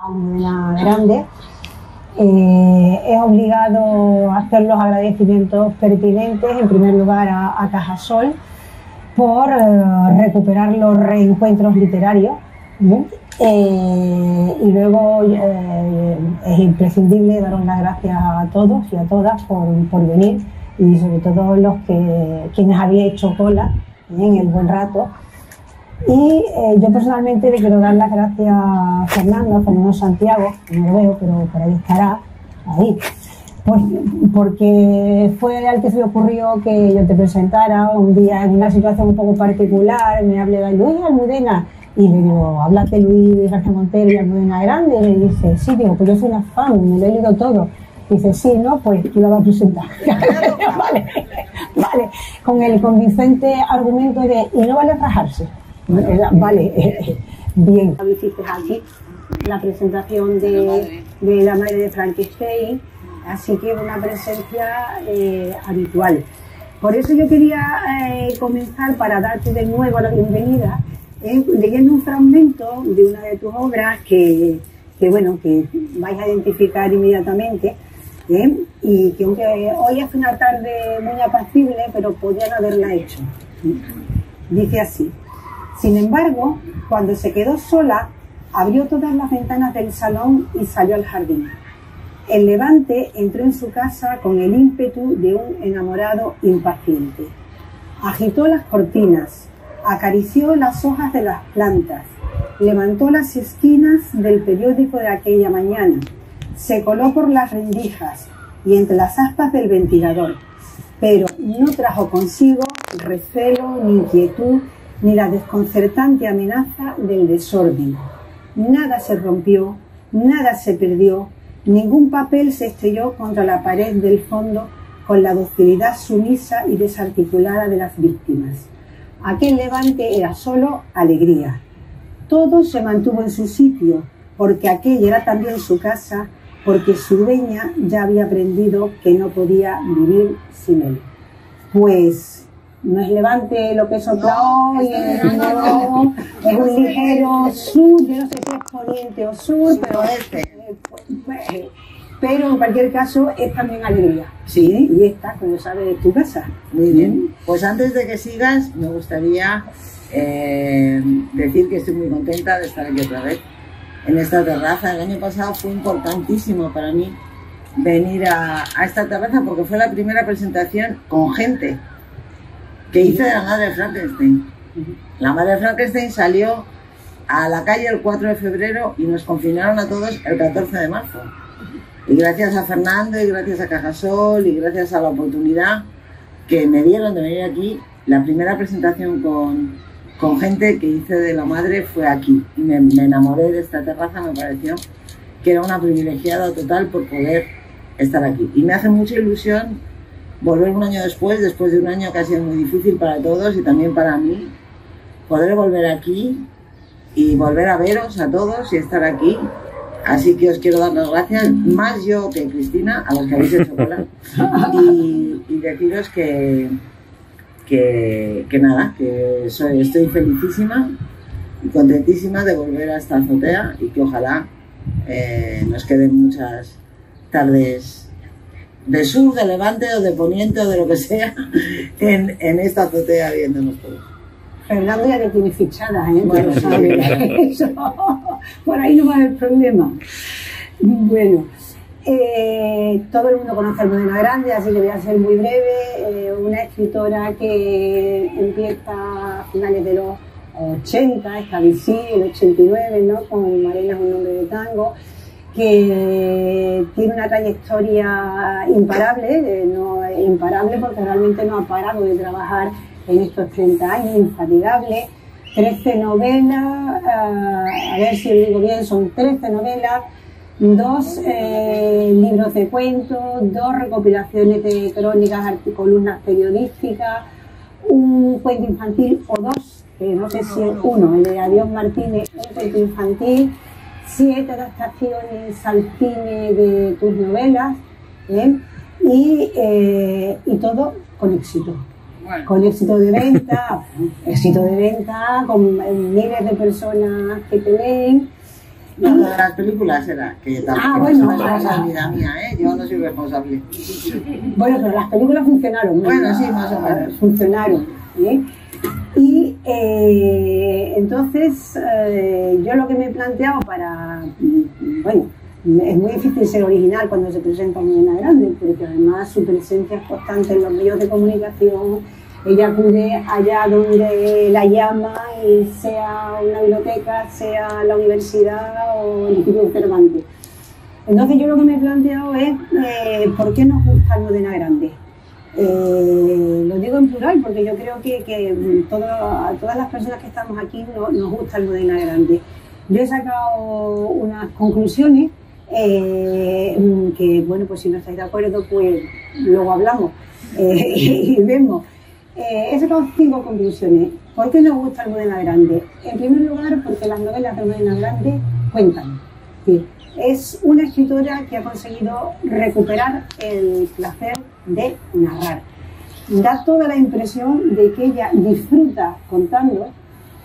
Almudena Grande, es obligado a hacer los agradecimientos pertinentes, en primer lugar a Cajasol, por recuperar los reencuentros literarios, y luego es imprescindible daros las gracias a todos y a todas por venir, y sobre todo quienes habéis hecho cola en el buen rato. Y yo personalmente le quiero dar las gracias a Fernando Santiago, que no lo veo, pero por ahí estará, ahí, porque fue al que se le ocurrió que yo te presentara un día en una situación un poco particular. Me hablé de Luis Almudena y le digo, háblate Luis García Montero y Almudena Grande, y le dice, sí, digo, pues yo soy una fan, me lo he leído todo. Dice, sí, ¿no? Pues tú la vas a presentar. Vale, con el convincente argumento de, y no vale rajarse. Vale, bien. Hiciste aquí la presentación de la madre de Frankenstein, así que una presencia habitual. Por eso yo quería comenzar, para darte de nuevo la bienvenida, leyendo un fragmento de una de tus obras que vais a identificar inmediatamente, y que aunque hoy es una tarde muy apacible, pero podían haberla hecho. Dice así: sin embargo, cuando se quedó sola, abrió todas las ventanas del salón y salió al jardín. El levante entró en su casa con el ímpetu de un enamorado impaciente. Agitó las cortinas, acarició las hojas de las plantas, levantó las esquinas del periódico de aquella mañana, se coló por las rendijas y entre las aspas del ventilador, pero no trajo consigo recelo ni inquietud ni la desconcertante amenaza del desorden. Nada se rompió, nada se perdió, ningún papel se estrelló contra la pared del fondo con la docilidad sumisa y desarticulada de las víctimas. Aquel levante era solo alegría. Todo se mantuvo en su sitio, porque aquella era también su casa, porque su dueña ya había aprendido que no podía vivir sin él. Pues no es levante lo que sopla hoy, es un ligero sur, yo no sé si es poniente o sur, pero en cualquier caso es también alegría. Sí, y esta, como sabes, es tu casa. Muy bien. Pues antes de que sigas, me gustaría decir que estoy muy contenta de estar aquí otra vez en esta terraza. El año pasado fue importantísimo para mí venir a esta terraza porque fue la primera presentación con gente que hice de la madre de Frankenstein. La madre de Frankenstein salió a la calle el 4 de febrero y nos confinaron a todos el 14 de marzo. Y gracias a Fernando y gracias a Cajasol y gracias a la oportunidad que me dieron de venir aquí, la primera presentación con gente que hice de la madre fue aquí. Y me enamoré de esta terraza, me pareció que era una privilegiada total por poder estar aquí. Y me hace mucha ilusión volver un año después de un año que ha sido muy difícil para todos y también para mí, poder volver aquí y volver a veros a todos y estar aquí. Así que os quiero dar las gracias, más yo que Cristina, a los que habéis hecho cola, y deciros que nada, que estoy felicísima y contentísima de volver a esta azotea y que ojalá nos queden muchas tardes de sur, de levante o de poniente o de lo que sea en esta azotea viéndonos todos. Fernando ya te tiene fichada, Bueno, sí, claro. Eso, por ahí no va a haber problema. Bueno, todo el mundo conoce a Almudena Grande, así que voy a ser muy breve. Una escritora que empieza a finales de los 80, Esclavicí, el 89, ¿no? Con Marena es un nombre de tango, que tiene una trayectoria imparable, imparable porque realmente no ha parado de trabajar en estos 30 años, infatigable. 13 novelas, a ver si lo digo bien, son 13 novelas, 2 libros de cuentos, 2 recopilaciones de crónicas, columnas periodísticas, un cuento infantil o 2, que no sé si es uno, el de Adiós Martínez, un cuento infantil, 7 adaptaciones al cine de tus novelas, y todo con éxito. Con éxito de venta, con miles de personas que te leen. No, lo de las películas era que tampoco bueno, es responsabilidad mía, yo no soy responsable. Bueno, pero las películas funcionaron. Bueno, sí, más o menos. Funcionaron. Y entonces yo lo que me he planteado bueno, es muy difícil ser original cuando se presenta Almudena Grandes, porque además su presencia es constante en los medios de comunicación. Ella acude allá donde la llama, y sea una biblioteca, sea la universidad o el Instituto Cervantes. Entonces yo lo que me he planteado es ¿por qué nos gusta Almudena Grandes? Lo digo en plural porque yo creo que a todas las personas que estamos aquí nos gusta Almudena Grandes. Yo he sacado unas conclusiones que, bueno, pues si no estáis de acuerdo, pues luego hablamos y vemos. He sacado 5 conclusiones. ¿Por qué nos gusta Almudena Grandes? En primer lugar, porque las novelas de Almudena Grandes cuentan. Sí. Es una escritora que ha conseguido recuperar el placer de narrar. Da toda la impresión de que ella disfruta contando,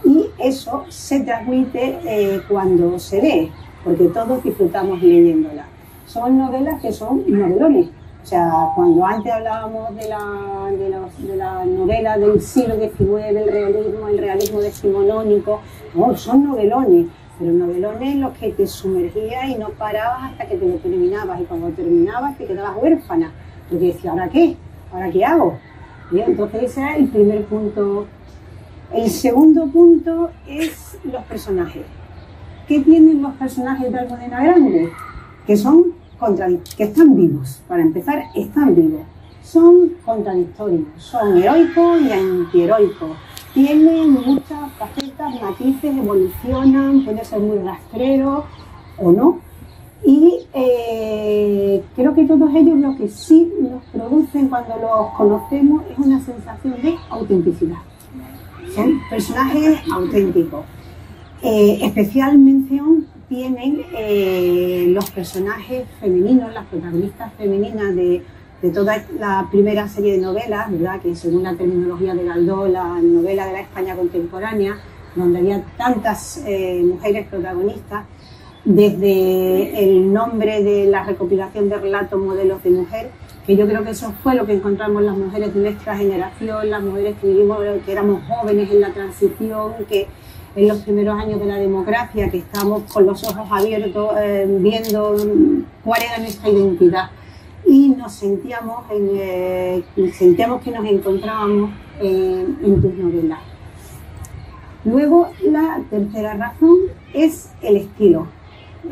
y eso se transmite cuando se lee, porque todos disfrutamos leyéndola. Son novelas que son novelones. O sea, cuando antes hablábamos de la novela del siglo XIX, el realismo decimonónico, no, son novelones, pero novelones en los que te sumergías y no parabas hasta que te lo terminabas, y cuando terminabas te quedabas huérfana, porque decías, ¿ahora qué? ¿Ahora qué hago? Bien, entonces ese es el primer punto. El segundo punto es los personajes. ¿Qué tienen los personajes de Almudena Grandes? Que están vivos. Para empezar, están vivos. Son contradictorios, son heroicos y antiheroicos. Tienen muchas facetas, matices, evolucionan, puede ser muy rastrero o no. Y creo que todos ellos lo que sí nos producen cuando los conocemos es una sensación de autenticidad. Son personajes auténticos. Especial mención tienen los personajes femeninos, las protagonistas femeninas de toda la primera serie de novelas, ¿verdad? Que según la terminología de Galdós, la novela de la España contemporánea, donde había tantas mujeres protagonistas, desde el nombre de la recopilación de relatos modelos de mujer, que yo creo que eso fue lo que encontramos las mujeres de nuestra generación, las mujeres que éramos jóvenes en la transición, que en los primeros años de la democracia, que estábamos con los ojos abiertos viendo cuál era nuestra identidad, y nos sentíamos que nos encontrábamos en tus novelas. Luego, la tercera razón es el estilo.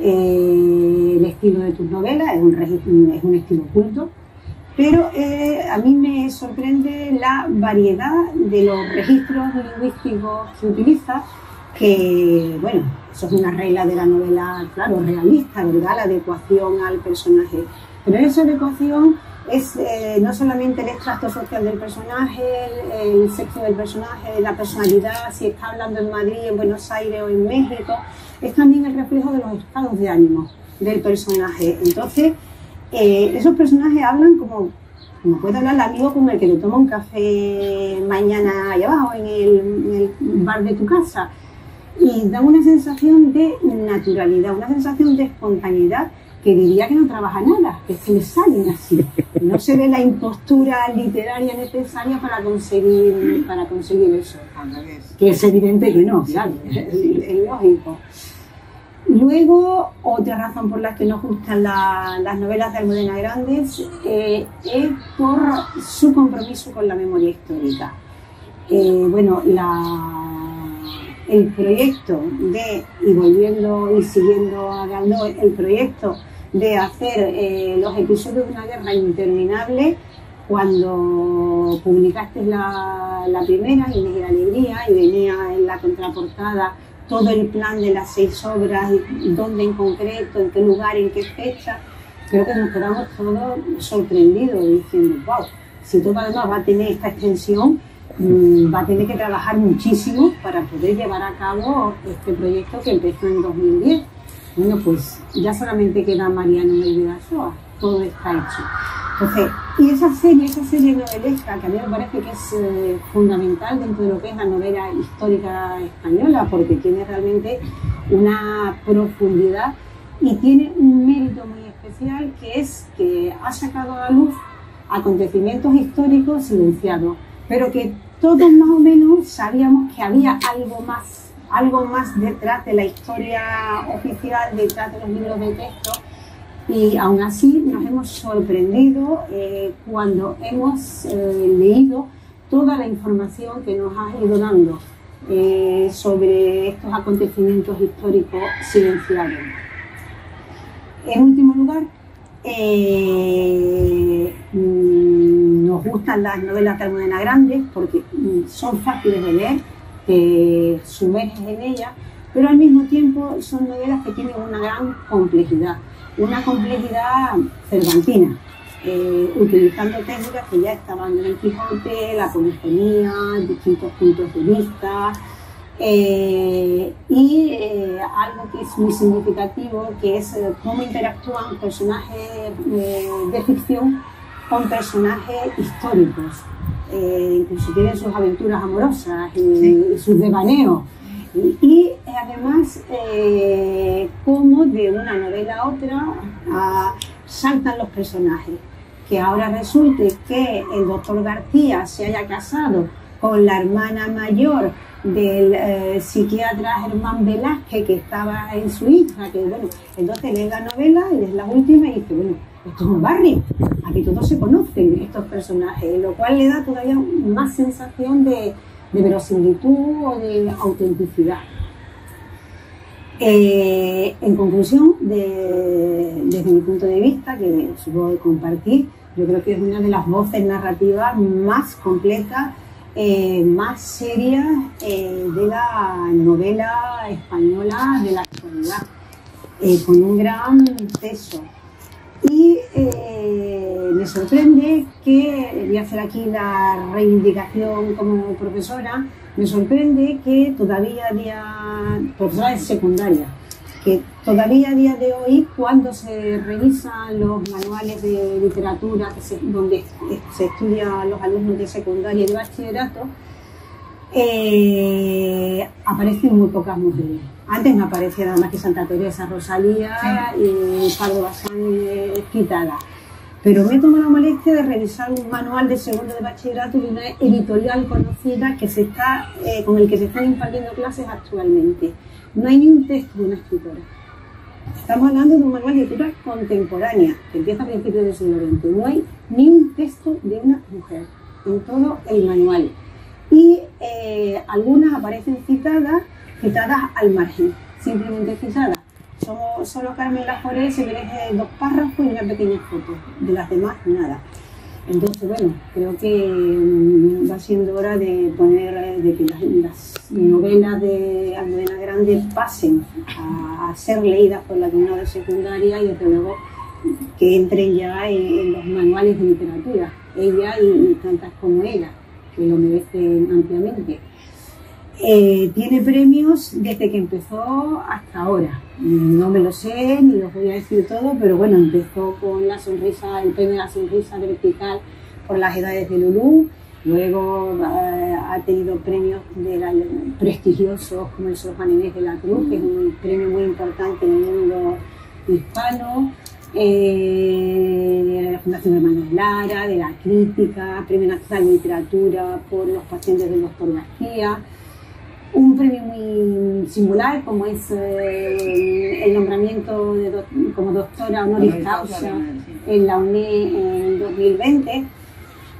El estilo de tus novelas es un estilo culto, pero a mí me sorprende la variedad de los registros lingüísticos que utilizas, que, bueno, eso es una regla de la novela, claro, realista, ¿verdad? La adecuación al personaje. Pero esa adecuación es no solamente el extracto social del personaje, el sexo del personaje, la personalidad, si está hablando en Madrid, en Buenos Aires o en México, es también el reflejo de los estados de ánimo del personaje. Entonces, esos personajes hablan como puede hablar el amigo con el que le toma un café mañana allá abajo en el bar de tu casa, y da una sensación de naturalidad, una sensación de espontaneidad, que diría que no trabaja nada, que se le salen así. No se ve la impostura literaria necesaria para conseguir eso. Que es evidente que no, claro, es lógico. Luego, otra razón por la que nos gustan las novelas de Almudena Grandes es por su compromiso con la memoria histórica. Bueno, el proyecto y volviendo y siguiendo a Galdós, el proyecto de hacer los episodios de una guerra interminable, cuando publicaste la primera, Inés y la Alegría, y venía en la contraportada todo el plan de las 6 obras, dónde en concreto, en qué lugar, en qué fecha, creo que nos quedamos todos sorprendidos diciendo, wow, si todo además va a tener esta extensión, va a tener que trabajar muchísimo para poder llevar a cabo este proyecto que empezó en 2010. Bueno, pues ya solamente queda Mariano y Vidasoa, todo está hecho. Entonces, Y esa serie novelesca, que a mí me parece que es fundamental dentro de lo que es la novela histórica española, porque tiene realmente una profundidad y tiene un mérito muy especial, que es que ha sacado a la luz acontecimientos históricos silenciados, pero que todos más o menos sabíamos que había algo más detrás de la historia oficial, detrás de los libros de texto. Y aún así nos hemos sorprendido cuando hemos leído toda la información que nos ha ido dando sobre estos acontecimientos históricos silenciados. En último lugar, nos gustan las novelas de Almudena Grandes porque son fáciles de leer, te sumerges en ellas, pero al mismo tiempo son novelas que tienen una gran complejidad cervantina, utilizando técnicas que ya estaban en el Quijote, la polifonía, distintos puntos de vista, algo que es muy significativo, que es cómo interactúan personajes de ficción con personajes históricos, incluso tienen sus aventuras amorosas y sus devaneos. Y además, cómo de una novela a otra saltan los personajes. Que ahora resulte que el doctor García se haya casado con la hermana mayor del psiquiatra Germán Velázquez, que estaba en su hija, que bueno, entonces lees la novela y lees la última y dices, bueno, esto es un barrio, aquí todos se conocen estos personajes, lo cual le da todavía más sensación de verosimilitud o de autenticidad. En conclusión, desde mi punto de vista, que supongo de compartir, yo creo que es una de las voces narrativas más completas, más serias de la novela española de la actualidad, con un gran peso. Y me sorprende que, voy a hacer aquí la reivindicación como profesora, me sorprende que todavía profesora de secundaria, que todavía a día de hoy, cuando se revisan los manuales de literatura donde se estudian los alumnos de secundaria y de bachillerato, aparecen muy pocas mujeres. Antes no aparecía nada más que Santa Teresa, Rosalía y Pardo Bazán citada. Pero me he tomado la molestia de revisar un manual de segundo de bachillerato de una editorial conocida que con el que se están impartiendo clases actualmente. No hay ni un texto de una escritora. Estamos hablando de un manual de literatura contemporánea, que empieza a principios del siglo XX. No hay ni un texto de una mujer en todo el manual. Y algunas aparecen citadas al margen, simplemente citadas. Solo Carmen Laforest se merece 2 párrafos y una pequeña foto, de las demás nada. Entonces, bueno, creo que va siendo hora de que las novelas de Almudena Grandes pasen a ser leídas por la comunidad secundaria y desde luego que entren ya en los manuales de literatura, ella y tantas como ella, que lo merecen ampliamente. Tiene premios desde que empezó hasta ahora. No me lo sé, ni los voy a decir todo, pero bueno, empezó con el premio de la sonrisa vertical por las edades de Lulú, luego ha tenido premios prestigiosos como el Sor Juana Inés de la Cruz, que es un premio muy importante en el mundo hispano, de la Fundación Hermanos Lara, de la Crítica, Premio Nacional de Literatura por Los pacientes del doctor García. Un premio muy singular, como es el nombramiento como doctora honoris causa en la UNED en 2020.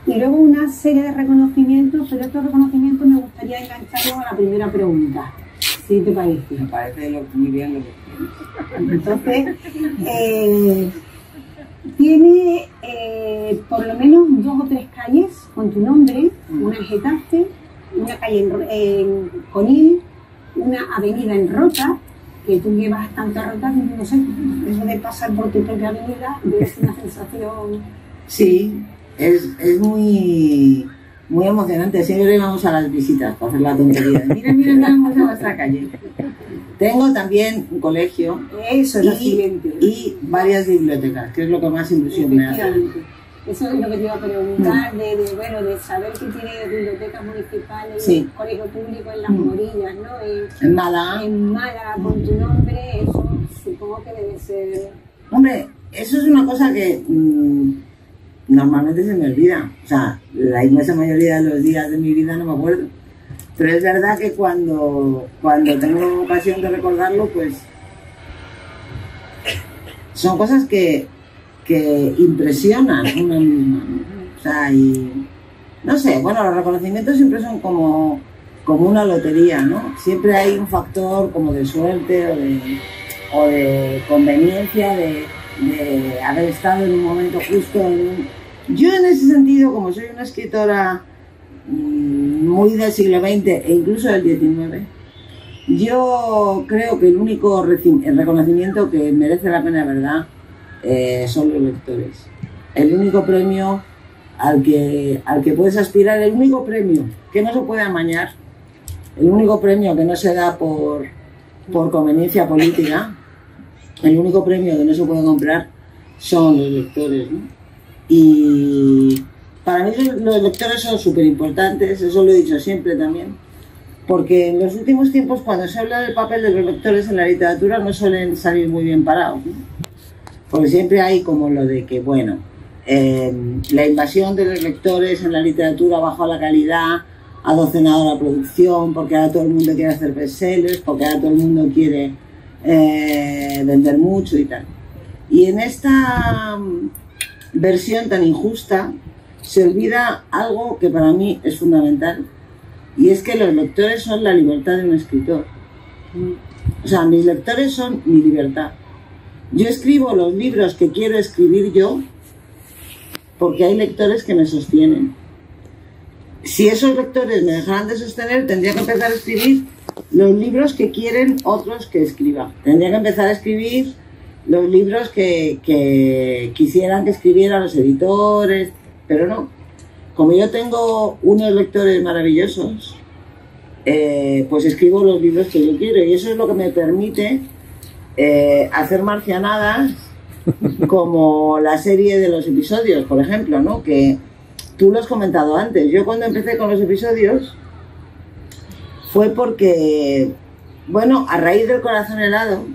Y luego una serie de reconocimientos, pero estos reconocimientos me gustaría engancharlos a la primera pregunta. ¿Sí te parece? Me parece muy bien lo que tienes. Entonces, tiene por lo menos 2 o 3 calles con tu nombre, una en Getafe, una calle en Conil, una avenida en Rota, que tú llevas tanta Rota que no sé, eso de pasar por tu propia avenida es una sensación. Sí, es muy emocionante. Siempre vamos a las visitas para hacer la tontería. Mira, vamos a nuestra calle. Tengo también un colegio eso es lo siguiente. Y varias bibliotecas, que es lo que más ilusión me hace. Eso es lo que te iba a preguntar, bueno, de saber que tiene bibliotecas municipales, sí, colegio público en Las Morillas, ¿no? En Málaga. En Málaga, con tu nombre, eso supongo que debe ser... Hombre, eso es una cosa que normalmente se me olvida. O sea, la inmensa mayoría de los días de mi vida no me acuerdo. Pero es verdad que cuando tengo ocasión de recordarlo, pues son cosas que impresionan a una misma, ¿no? O sea, y no sé, bueno, los reconocimientos siempre son como una lotería, ¿no? Siempre hay un factor como de suerte o de conveniencia de haber estado en un momento justo. Yo en ese sentido, como soy una escritora muy del siglo XX e incluso del XIX, yo creo que el único reconocimiento que merece la pena de verdad son los lectores. El único premio al que puedes aspirar, el único premio que no se puede amañar, el único premio que no se da por conveniencia política, el único premio que no se puede comprar son los lectores, ¿no? Y para mí los lectores son súper importantes, eso lo he dicho siempre también, porque en los últimos tiempos cuando se habla del papel de los lectores en la literatura no suelen salir muy bien parados, ¿no? Porque siempre hay como lo de que, bueno, la invasión de los lectores en la literatura bajó la calidad, ha docenado la producción, porque ahora todo el mundo quiere hacer bestsellers, porque ahora todo el mundo quiere vender mucho y tal. Y en esta versión tan injusta se olvida algo que para mí es fundamental, y es que los lectores son la libertad de un escritor. O sea, mis lectores son mi libertad. Yo escribo los libros que quiero escribir yo porque hay lectores que me sostienen. Si esos lectores me dejaran de sostener, tendría que empezar a escribir los libros que quieren otros que escriba. Tendría que empezar a escribir los libros que quisieran que escribieran los editores, pero no. Como yo tengo unos lectores maravillosos, pues escribo los libros que yo quiero, y eso es lo que me permite hacer marcianadas como la serie de los episodios, por ejemplo, ¿no? Que tú lo has comentado antes. Yo cuando empecé con los episodios fue porque, bueno, a raíz del Corazón helado,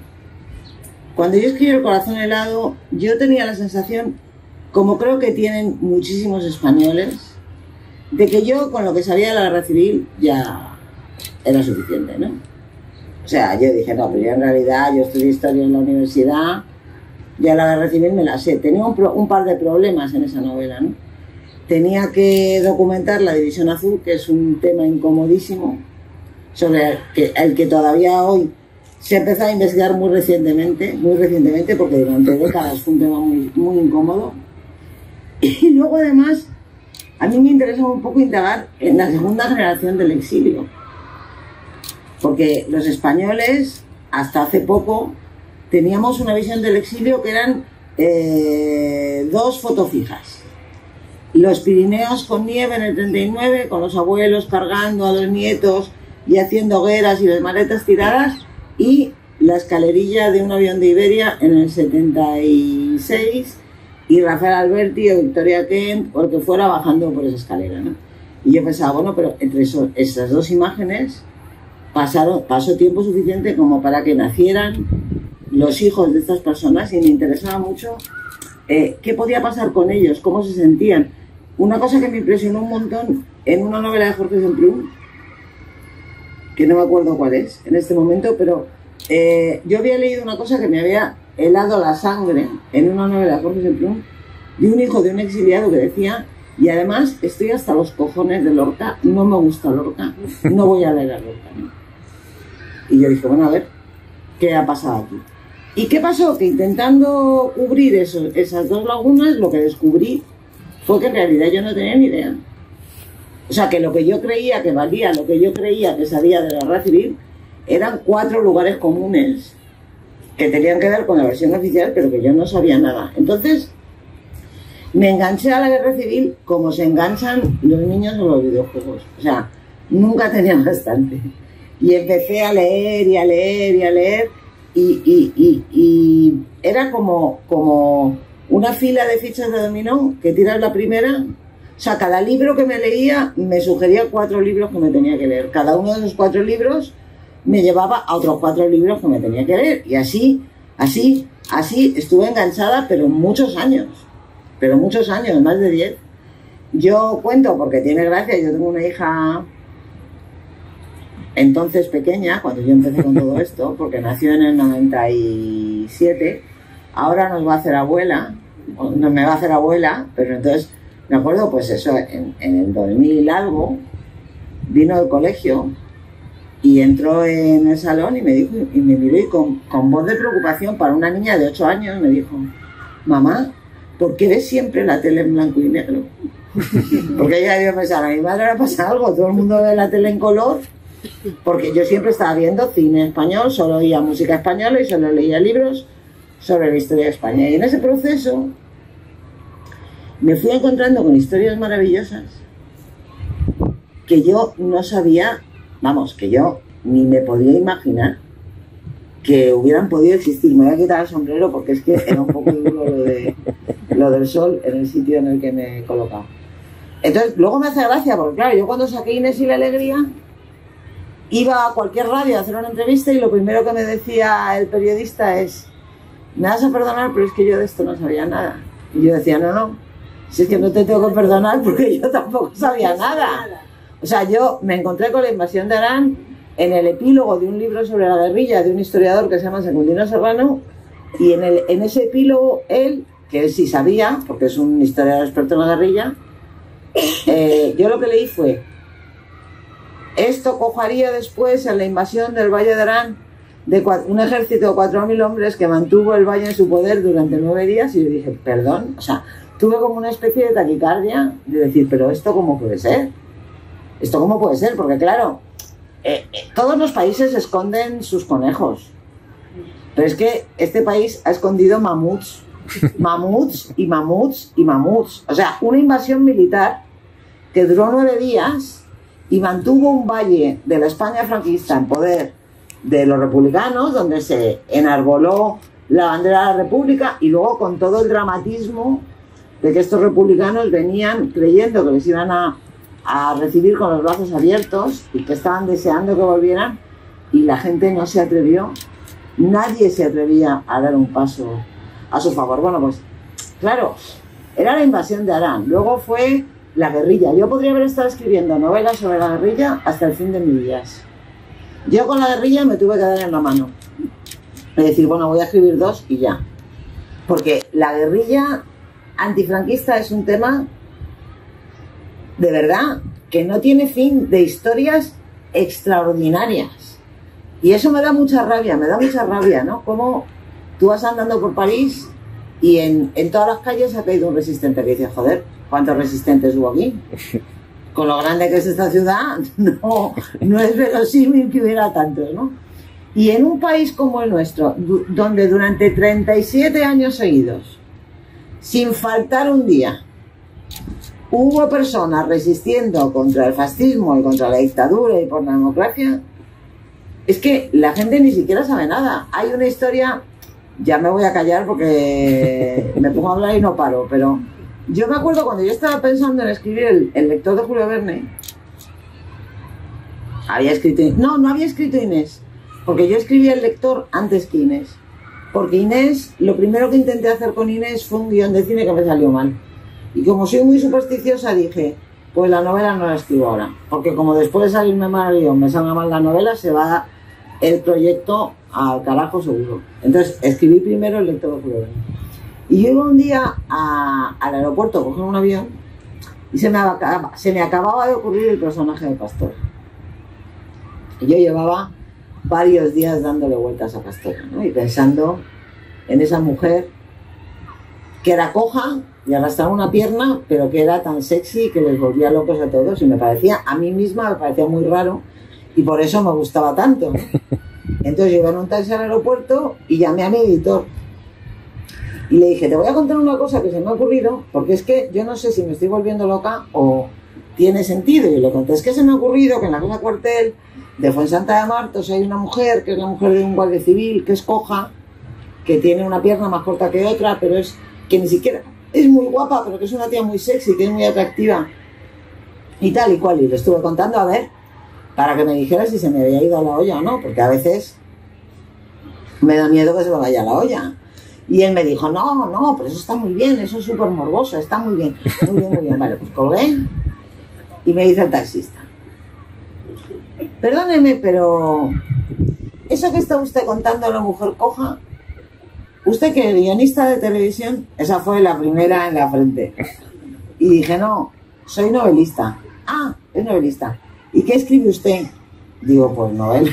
cuando yo escribí El Corazón helado, yo tenía la sensación, como creo que tienen muchísimos españoles, de que yo con lo que sabía de la guerra civil ya era suficiente, ¿no? O sea, yo dije, no, pero yo en realidad, yo estudié historia en la universidad, ya la guerra civil me la sé. Tenía un par de problemas en esa novela, ¿no? Tenía que documentar la División Azul, que es un tema incomodísimo, sobre el que todavía hoy se ha empezado a investigar muy recientemente, porque durante décadas fue un tema muy, muy incómodo. Y luego, además, a mí me interesa un poco indagar en la segunda generación del exilio. Porque los españoles, hasta hace poco, teníamos una visión del exilio que eran dos fotofijas. Los Pirineos con nieve en el 39, con los abuelos cargando a los nietos y haciendo hogueras y las maletas tiradas, y la escalerilla de un avión de Iberia en el 76, y Rafael Alberti o Victoria Kent o el que fuera bajando por esa escalera, ¿no? Y yo pensaba, bueno, pero entre esas dos imágenes pasó tiempo suficiente como para que nacieran los hijos de estas personas, y me interesaba mucho qué podía pasar con ellos, cómo se sentían. Una cosa que me impresionó un montón en una novela de Jorge Semprún, que no me acuerdo cuál es en este momento, pero yo había leído una cosa que me había helado la sangre en una novela de Jorge Semprún, de un hijo de un exiliado que decía: y además estoy hasta los cojones de Lorca, no me gusta Lorca, no voy a leer a Lorca, ¿no? Y yo dije, bueno, a ver, ¿qué ha pasado aquí? ¿Y qué pasó? Que intentando cubrir esas dos lagunas, lo que descubrí fue que en realidad yo no tenía ni idea. O sea, que lo que yo creía que valía, lo que yo creía que sabía de la guerra civil, eran 4 lugares comunes que tenían que ver con la versión oficial, pero que yo no sabía nada. Entonces, me enganché a la guerra civil como se enganchan los niños a los videojuegos. O sea, nunca tenía bastante. Y empecé a leer y a leer y a leer, y era como una fila de fichas de dominó que tiras la primera. O sea, cada libro que me leía me sugería 4 libros que me tenía que leer. Cada uno de esos 4 libros me llevaba a otros 4 libros que me tenía que leer. Y así estuve enganchada, pero muchos años. Pero muchos años, más de 10. Yo cuento, porque tiene gracia, yo tengo una hija entonces pequeña, cuando yo empecé con todo esto, porque nació en el 97, ahora nos va a hacer abuela, no me va a hacer abuela, pero entonces, me acuerdo, pues eso, en el 2000 y algo, vino del colegio y entró en el salón y me dijo, y me miró y con voz de preocupación para una niña de 8 años, me dijo, mamá, ¿por qué ves siempre la tele en blanco y negro? Porque ella debió pensar, a mi madre le ha pasado algo, todo el mundo ve la tele en color, porque yo siempre estaba viendo cine español, solo oía música española y solo leía libros sobre la historia de España. Y en ese proceso me fui encontrando con historias maravillosas que yo no sabía, vamos, que yo ni me podía imaginar que hubieran podido existir. Me voy a quitar el sombrero porque es que era un poco duro lo del sol en el sitio en el que me he colocado. Entonces, luego me hace gracia, porque claro, yo cuando saqué Inés y la alegría, iba a cualquier radio a hacer una entrevista y lo primero que me decía el periodista es, me vas a perdonar, pero es que yo de esto no sabía nada. Y yo decía, no, si es que no te tengo que perdonar porque yo tampoco sabía nada. O sea, yo me encontré con la invasión de Arán en el epílogo de un libro sobre la guerrilla de un historiador que se llama Secundino Serrano, y en ese epílogo él, que él sí sabía, porque es un historiador experto en la guerrilla, yo lo que leí fue, esto cojaría después en la invasión del Valle de Arán de un ejército de 4.000 hombres que mantuvo el valle en su poder durante 9 días, y yo dije, perdón, o sea, tuve como una especie de taquicardia de decir, pero ¿esto cómo puede ser? ¿Esto cómo puede ser? Porque claro, todos los países esconden sus conejos, pero es que este país ha escondido mamuts y mamuts. O sea, una invasión militar que duró 9 días y mantuvo un valle de la España franquista en poder de los republicanos, donde se enarboló la bandera de la República, y luego con todo el dramatismo de que estos republicanos venían creyendo que les iban a recibir con los brazos abiertos y que estaban deseando que volvieran, y la gente no se atrevió, nadie se atrevía a dar un paso a su favor. Bueno, pues claro, era la invasión de Arán, luego fue la guerrilla. Yo podría haber estado escribiendo novelas sobre la guerrilla hasta el fin de mis días. Yo con la guerrilla me tuve que dar en la mano, es decir, bueno, voy a escribir 2 y ya, porque la guerrilla antifranquista es un tema de verdad que no tiene fin, de historias extraordinarias, y eso me da mucha rabia, ¿no? Como tú vas andando por París y en todas las calles ha caído un resistente que dice, joder, ¿cuántos resistentes hubo aquí? Con lo grande que es esta ciudad, no es verosímil que hubiera tantos, ¿no? Y en un país como el nuestro, donde durante 37 años seguidos, sin faltar un día, hubo personas resistiendo contra el fascismo y contra la dictadura y por la democracia, es que la gente ni siquiera sabe nada. Hay una historia, ya me voy a callar porque me pongo a hablar y no paro, pero yo me acuerdo cuando yo estaba pensando en escribir el lector de Julio Verne, no había escrito Inés, porque yo escribí el lector antes que Inés, porque Inés, lo primero que intenté hacer con Inés fue un guión de cine que me salió mal, y como soy muy supersticiosa dije, pues la novela no la escribo ahora, porque como después de salirme mal el guión me salga mal la novela, se va el proyecto al carajo seguro. Entonces escribí primero el lector de Julio Verne. Y yo iba un día al aeropuerto a coger un avión y se me acababa de ocurrir el personaje de Pastora. Y yo llevaba varios días dándole vueltas a Pastora, ¿no? Y pensando en esa mujer que era coja y arrastraba una pierna, pero que era tan sexy que les volvía locos a todos, y a mí misma me parecía muy raro, y por eso me gustaba tanto, ¿no? Entonces yo iba en un taxi al aeropuerto y llamé a mi editor y le dije, te voy a contar una cosa que se me ha ocurrido, porque es que yo no sé si me estoy volviendo loca o tiene sentido. Y le conté, es que se me ha ocurrido que en la casa cuartel de Fuensanta de Martos hay una mujer, que es la mujer de un guardia civil, que es coja, que tiene una pierna más corta que otra, pero es que ni siquiera es muy guapa, pero que es una tía muy sexy, que es muy atractiva y tal y cual, y le estuve contando a ver, para que me dijera si se me había ido a la olla o no, porque a veces me da miedo que se me vaya a la olla. Y él me dijo, no, pero eso está muy bien, eso es súper morboso, está muy bien, muy bien. Vale, pues colgué y me dice el taxista, perdóneme, pero eso que está usted contando a la mujer coja, usted que es guionista de televisión, esa fue la primera en la frente. Y dije, no, soy novelista. Ah, es novelista. ¿Y qué escribe usted? Digo, pues novela.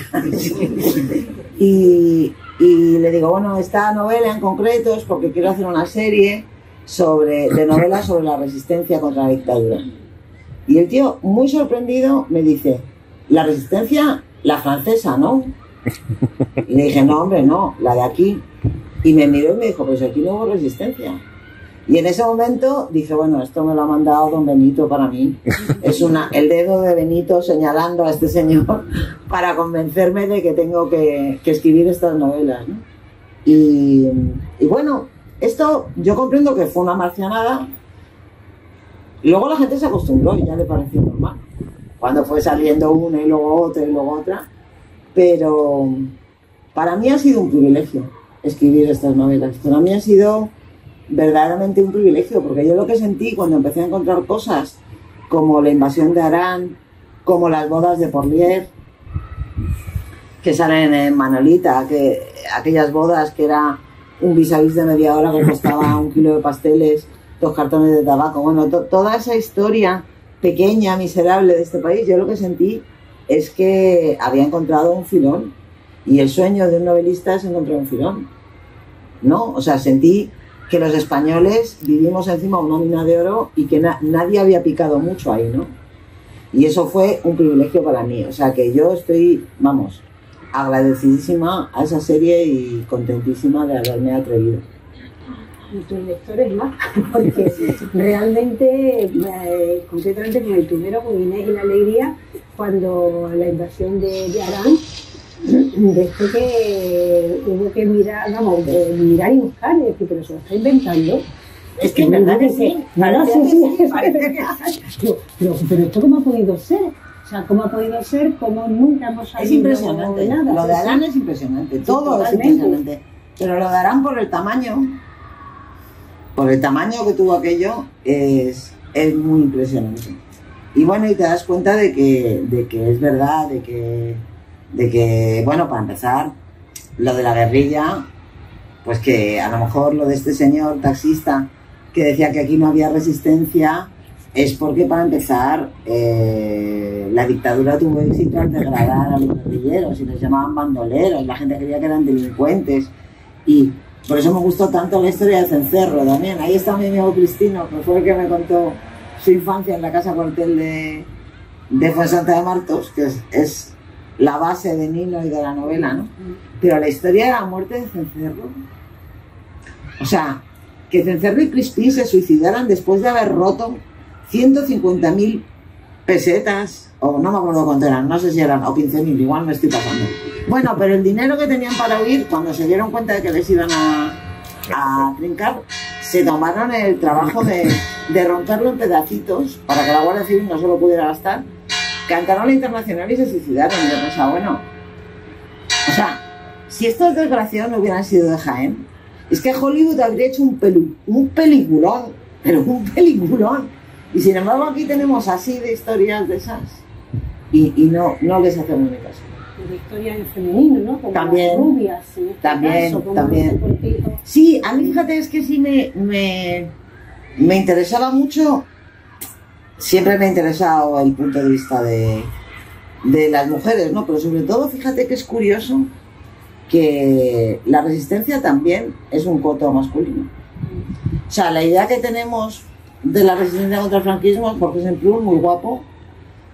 y le digo, bueno, esta novela en concreto es porque quiero hacer una serie de novelas sobre la resistencia contra la dictadura. Y el tío, muy sorprendido, me dice, la resistencia, la francesa, ¿no? Y le dije, no, hombre, no, la de aquí. Y me miró y me dijo, pues aquí no hubo resistencia. Y en ese momento dije, bueno, esto me lo ha mandado don Benito para mí. Es el dedo de Benito señalando a este señor para convencerme de que tengo que escribir estas novelas, ¿no? Y bueno, esto yo comprendo que fue una marcianada. Luego la gente se acostumbró y ya le pareció normal. Cuando fue saliendo una y luego otra y luego otra. Pero para mí ha sido un privilegio escribir estas novelas. Para mí ha sido verdaderamente un privilegio, porque yo lo que sentí cuando empecé a encontrar cosas como la invasión de Arán, como las bodas de Porlier, que salen en Manolita, aquellas bodas que era un vis a vis de media hora que costaba 1 kilo de pasteles, 2 cartones de tabaco, bueno, toda esa historia pequeña, miserable de este país, yo lo que sentí es que había encontrado un filón, y el sueño de un novelista es encontrar un filón, ¿no? O sea, sentí que los españoles vivimos encima de una mina de oro y que nadie había picado mucho ahí, ¿no? Y eso fue un privilegio para mí, o sea que yo estoy, vamos, agradecidísima a esa serie y contentísima de haberme atrevido. Y tus lectores más, porque realmente, concretamente con el primero, con Inés y la Alegría, cuando la invasión de Arán, desde que hubo que mirar, mirar y buscar, y decir, pero se lo está inventando. Es que en verdad que sí. Pero esto ¿cómo ha podido ser? O sea, ¿cómo ha podido ser? ¿Cómo nunca hemos sabido? Es impresionante. Nada. Lo de Arán es impresionante. Todo es impresionante. Pero lo de Arán por el tamaño que tuvo aquello, es muy impresionante. Y bueno, y te das cuenta de que es verdad, de que, bueno, para empezar, lo de la guerrilla, pues que a lo mejor lo de este señor taxista que decía que aquí no había resistencia, es porque para empezar la dictadura tuvo éxito al degradar a los guerrilleros y les llamaban bandoleros, la gente creía que eran delincuentes, y por eso me gustó tanto la historia de Cencerro también. Ahí está mi amigo Cristino, que fue el que me contó su infancia en la casa cuartel de Fuensanta de Martos, que es la base de Nilo y de la novela, ¿no? Pero la historia de la muerte de Cencerro, o sea, que Cencerro y Crispín se suicidaran después de haber roto 150.000 pesetas, o no me acuerdo cuánto eran, no sé si eran, o 15.000, igual me estoy pasando. Bueno, pero el dinero que tenían para huir, cuando se dieron cuenta de que les iban a trincar, se tomaron el trabajo de romperlo en pedacitos para que la Guardia Civil no se lo pudiera gastar. Cantaron la Internacional y se suicidaron. Y yo pensaba, bueno, o sea, si estos desgraciados no hubieran sido de Jaén, es que Hollywood habría hecho un peliculón, pero un peliculón. Y sin embargo aquí tenemos así de historias de esas y no les hacemos ni caso. De historias en femenino, ¿no? Como también, las rubias, en este también, caso, como también. Sí, a mí fíjate, es que sí me interesaba mucho. Siempre me ha interesado el punto de vista de las mujeres, ¿no? Pero sobre todo, fíjate que es curioso que la resistencia también es un coto masculino. O sea, la idea que tenemos de la resistencia contra el franquismo es Jorge Semprún, muy guapo,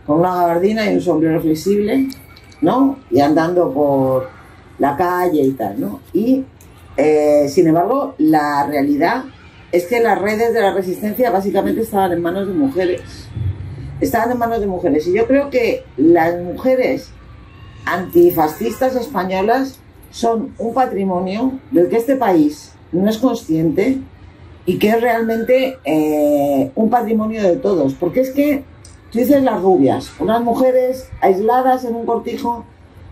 con una gabardina y un sombrero flexible, ¿no? Y andando por la calle y tal, ¿no? Y, sin embargo, la realidad es que las redes de la resistencia básicamente estaban en manos de mujeres. Estaban en manos de mujeres. Y yo creo que las mujeres antifascistas españolas son un patrimonio del que este país no es consciente y que es realmente un patrimonio de todos, porque es que tú dices las rubias, unas mujeres aisladas en un cortijo,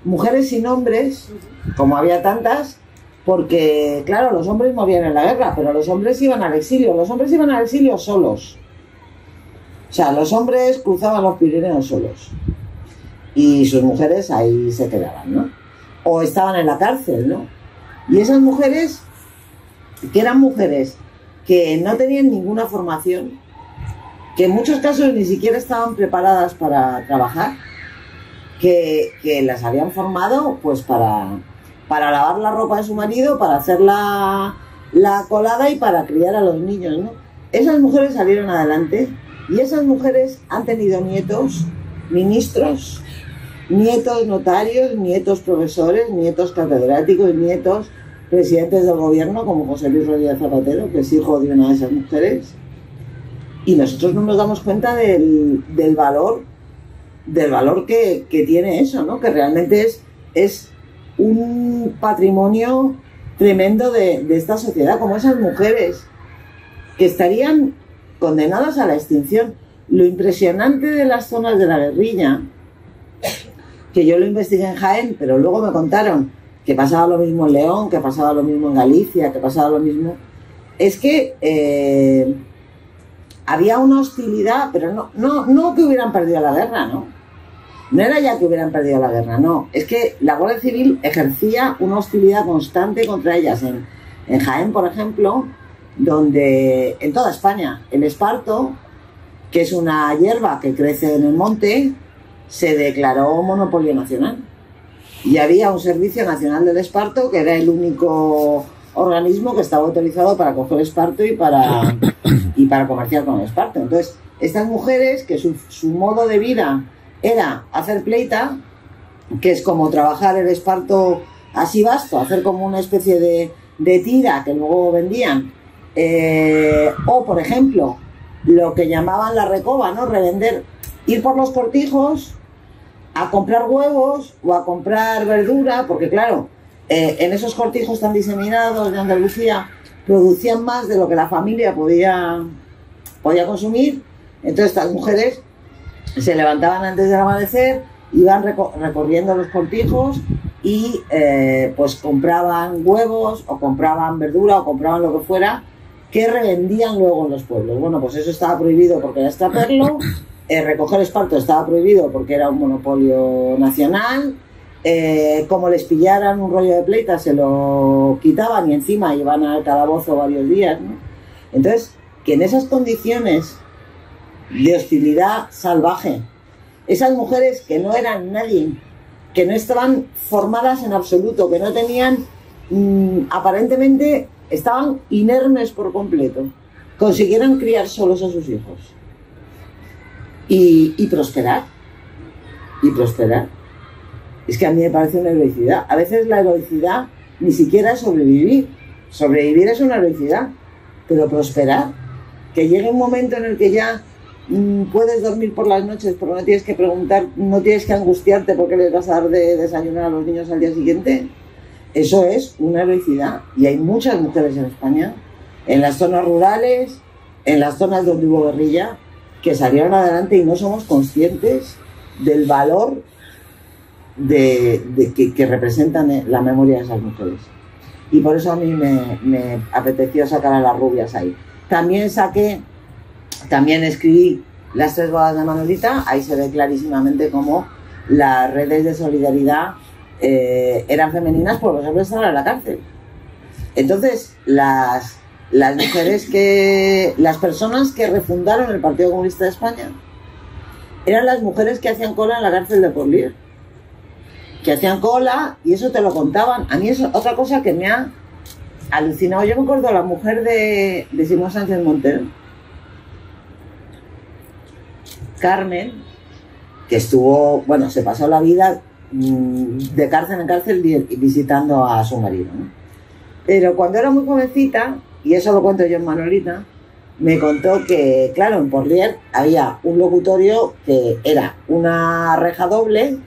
mujeres sin hombres, como había tantas, porque claro, los hombres morían en la guerra, pero los hombres iban al exilio solos. O sea, los hombres cruzaban los Pirineos solos y sus mujeres ahí se quedaban, ¿no? O estaban en la cárcel, ¿no? Y esas mujeres, que eran mujeres que no tenían ninguna formación, que en muchos casos ni siquiera estaban preparadas para trabajar, que las habían formado pues para lavar la ropa de su marido, para hacer la colada y para criar a los niños, ¿no? Esas mujeres salieron adelante y esas mujeres han tenido nietos, ministros, nietos notarios, nietos profesores, nietos catedráticos, nietos presidentes del gobierno, como José Luis Rodríguez Zapatero, que es hijo de una de esas mujeres. Y nosotros no nos damos cuenta del valor que tiene eso, ¿no? Que realmente es un patrimonio tremendo de esta sociedad, como esas mujeres que estarían condenadas a la extinción. Lo impresionante de las zonas de la guerrilla, que yo lo investigué en Jaén, pero luego me contaron que pasaba lo mismo en León, que pasaba lo mismo en Galicia, que pasaba lo mismo, es que había una hostilidad, pero no que hubieran perdido la guerra, ¿no? No era ya que hubieran perdido la guerra, no. Es que la Guardia Civil ejercía una hostilidad constante contra ellas. En Jaén, por ejemplo, donde en toda España el esparto, que es una hierba que crece en el monte, se declaró monopolio nacional. Y había un Servicio Nacional del Esparto, que era el único organismo que estaba autorizado para coger esparto y para comerciar con el esparto. Entonces, estas mujeres, que su modo de vida era hacer pleita, que es como trabajar el esparto así vasto, hacer como una especie de tira que luego vendían, o por ejemplo lo que llamaban la recoba, ¿no? Revender, ir por los cortijos a comprar huevos o a comprar verdura, porque claro, en esos cortijos tan diseminados de Andalucía producían más de lo que la familia podía consumir. Entonces estas mujeres se levantaban antes del amanecer, iban recorriendo los cortijos y pues compraban huevos o compraban verdura o compraban lo que fuera, que revendían luego en los pueblos. Bueno, pues eso estaba prohibido porque era extraperlo, recoger esparto estaba prohibido porque era un monopolio nacional, como les pillaran un rollo de pleita se lo quitaban y encima iban al calabozo varios días, ¿no? Entonces, que en esas condiciones de hostilidad salvaje, esas mujeres que no eran nadie, que no estaban formadas en absoluto, que no tenían, aparentemente estaban inermes por completo, consiguieron criar solos a sus hijos y prosperar. Es que a mí me parece una heroicidad. A veces la heroicidad ni siquiera es sobrevivir es una heroicidad, pero prosperar, que llegue un momento en el que ya puedes dormir por las noches porque no tienes que preguntar, no tienes que angustiarte porque les vas a dar de desayunar a los niños al día siguiente. Eso es una heroicidad. Y hay muchas mujeres en España, en las zonas rurales, en las zonas donde hubo guerrilla, que salieron adelante y no somos conscientes del valor que representan la memoria de esas mujeres. Y por eso a mí me apeteció sacar a las rubias ahí. También escribí Las tres bodas de Manolita. Ahí se ve clarísimamente cómo las redes de solidaridad eran femeninas porque los hombres estaban en la cárcel. Entonces, las mujeres las personas que refundaron el Partido Comunista de España eran las mujeres que hacían cola en la cárcel de Porlier. Que hacían cola y eso te lo contaban. A mí es otra cosa que me ha alucinado. Yo me acuerdo de la mujer de Simón Sánchez Montero, Carmen, que estuvo, bueno, se pasó la vida de cárcel en cárcel visitando a su marido, ¿no? Pero cuando era muy jovencita, y eso lo cuento yo en Manolita, me contó que, claro, en Porlier había un locutorio que era una reja doble,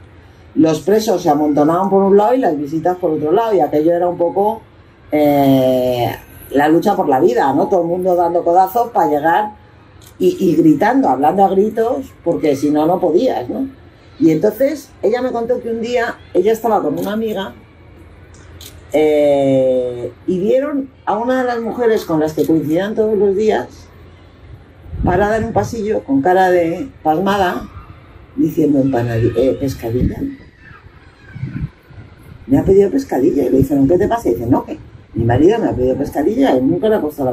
los presos se amontonaban por un lado y las visitas por otro lado, y aquello era un poco la lucha por la vida, ¿no? Todo el mundo dando codazos para llegar y gritando, hablando a gritos, porque si no, no podías, ¿no? Y entonces ella me contó que un día ella estaba con una amiga y vieron a una de las mujeres con las que coincidían todos los días parada en un pasillo con cara de pasmada diciendo pescadilla. Me ha pedido pescadilla. Y le dijeron, ¿qué te pasa? Y dice, no, que mi marido me ha pedido pescadilla y nunca le gustó la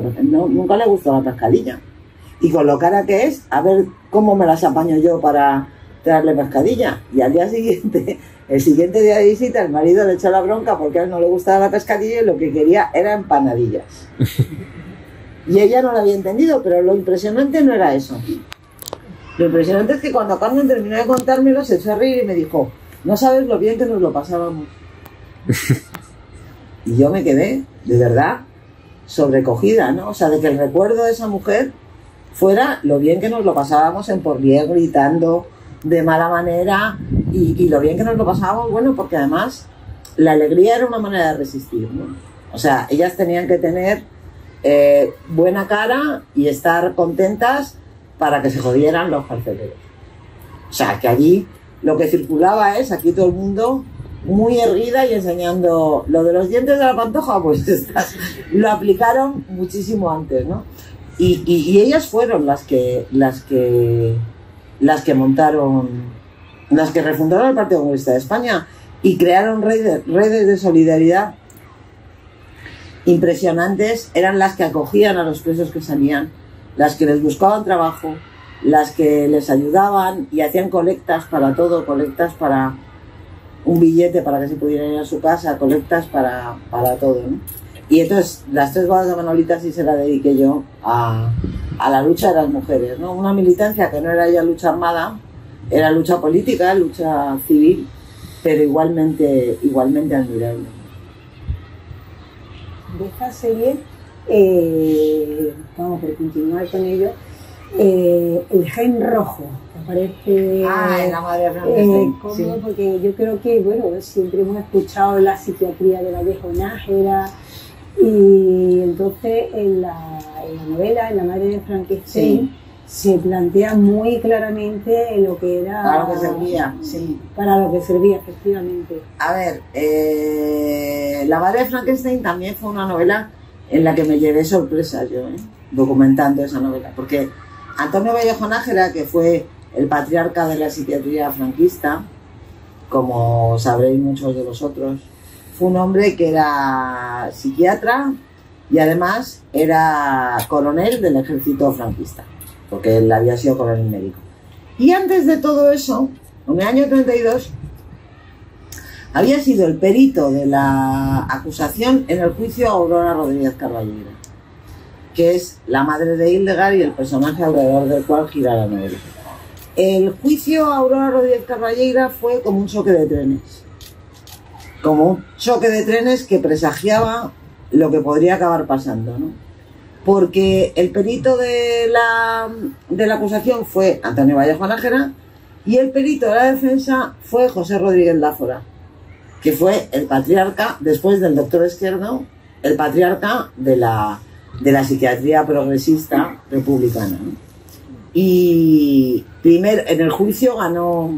pescadilla. Y con lo cara que es, a ver cómo me las apaño yo para traerle pescadilla. Y al día siguiente, el siguiente día de visita, el marido le echó la bronca porque a él no le gustaba la pescadilla y lo que quería era empanadillas. Y ella no lo había entendido, pero lo impresionante no era eso. Lo impresionante es que cuando Carmen terminó de contármelo, se echó a reír y me dijo, no sabes lo bien que nos lo pasábamos. Y yo me quedé, de verdad, sobrecogida, ¿no? O sea, de que el recuerdo de esa mujer fuera lo bien que nos lo pasábamos en Porlier gritando de mala manera y lo bien que nos lo pasábamos, bueno, porque además la alegría era una manera de resistir, ¿no? O sea, ellas tenían que tener buena cara y estar contentas para que se jodieran los carceleros. O sea, que allí lo que circulaba es aquí todo el mundo muy erguida y enseñando lo de los dientes de la pantoja, pues lo aplicaron muchísimo antes, ¿no? Y ellas fueron las que montaron, las que refundaron el Partido Comunista de España y crearon redes de solidaridad impresionantes. Eran las que acogían a los presos que salían, las que les buscaban trabajo, las que les ayudaban y hacían colectas para todo, colectas para un billete para que se pudieran ir a su casa, colectas para todo, ¿no? Y entonces las 3 bodas de Manolita sí se la dediqué yo a la lucha de las mujeres, ¿no? Una militancia que no era ya lucha armada, era lucha política, lucha civil, pero igualmente admirable. De esta serie, vamos por continuar con ello, el gen rojo, que aparece en La Madre de Frankenstein. ¿cómo? Sí. Porque yo creo que, bueno, siempre hemos escuchado la psiquiatría de Vallejo Nájera, y entonces en la novela, en La Madre de Frankenstein, se plantea muy claramente lo que era... Para lo que servía, sí. Para lo que servía, efectivamente. A ver, La Madre de Frankenstein también fue una novela en la que me llevé sorpresas yo, documentando esa novela, porque Antonio Vallejo Nájera, que fue el patriarca de la psiquiatría franquista, como sabréis muchos de vosotros, fue un hombre que era psiquiatra y además era coronel del ejército franquista, porque él había sido coronel médico. Y antes de todo eso, en el año 32, había sido el perito de la acusación en el juicio a Aurora Rodríguez Carballeira, que es la madre de Hildegard y el personaje alrededor del cual gira la novela. El juicio a Aurora Rodríguez Carballeira fue como un choque de trenes. Como un choque de trenes que presagiaba lo que podría acabar pasando, ¿no? Porque el perito de la acusación fue Antonio Vallejo Nájera y el perito de la defensa fue José Rodríguez Láfora, que fue el patriarca, después del doctor Esquerdo, el patriarca de la psiquiatría progresista republicana, ¿no? Y primero en el juicio ganó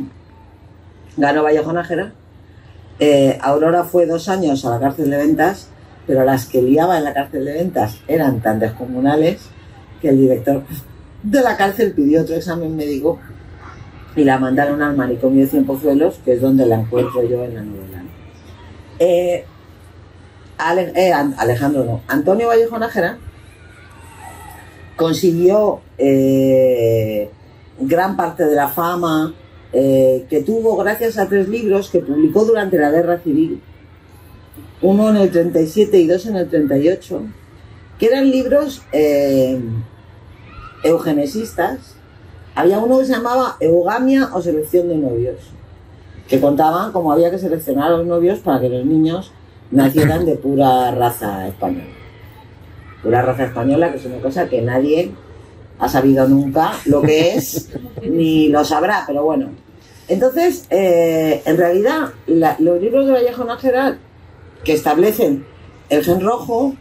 Vallejo Nájera. Aurora fue 2 años a la cárcel de Ventas, pero las que liaba en la cárcel de Ventas eran tan descomunales que el director de la cárcel pidió otro examen médico y la mandaron al manicomio de Cienpozuelos, que es donde la encuentro yo en la novela. Antonio Vallejo Nájera consiguió gran parte de la fama que tuvo gracias a 3 libros que publicó durante la Guerra Civil, uno en el 37 y 2 en el 38, que eran libros eugenesistas. Había uno que se llamaba Eugamia o Selección de Novios, que contaban cómo había que seleccionar a los novios para que los niños nacieran de pura raza española. Pura raza española, que es una cosa que nadie ha sabido nunca lo que es, ni lo sabrá, pero bueno. Entonces, en realidad, los libros de Vallejo Nájera, que establecen el gen rojo,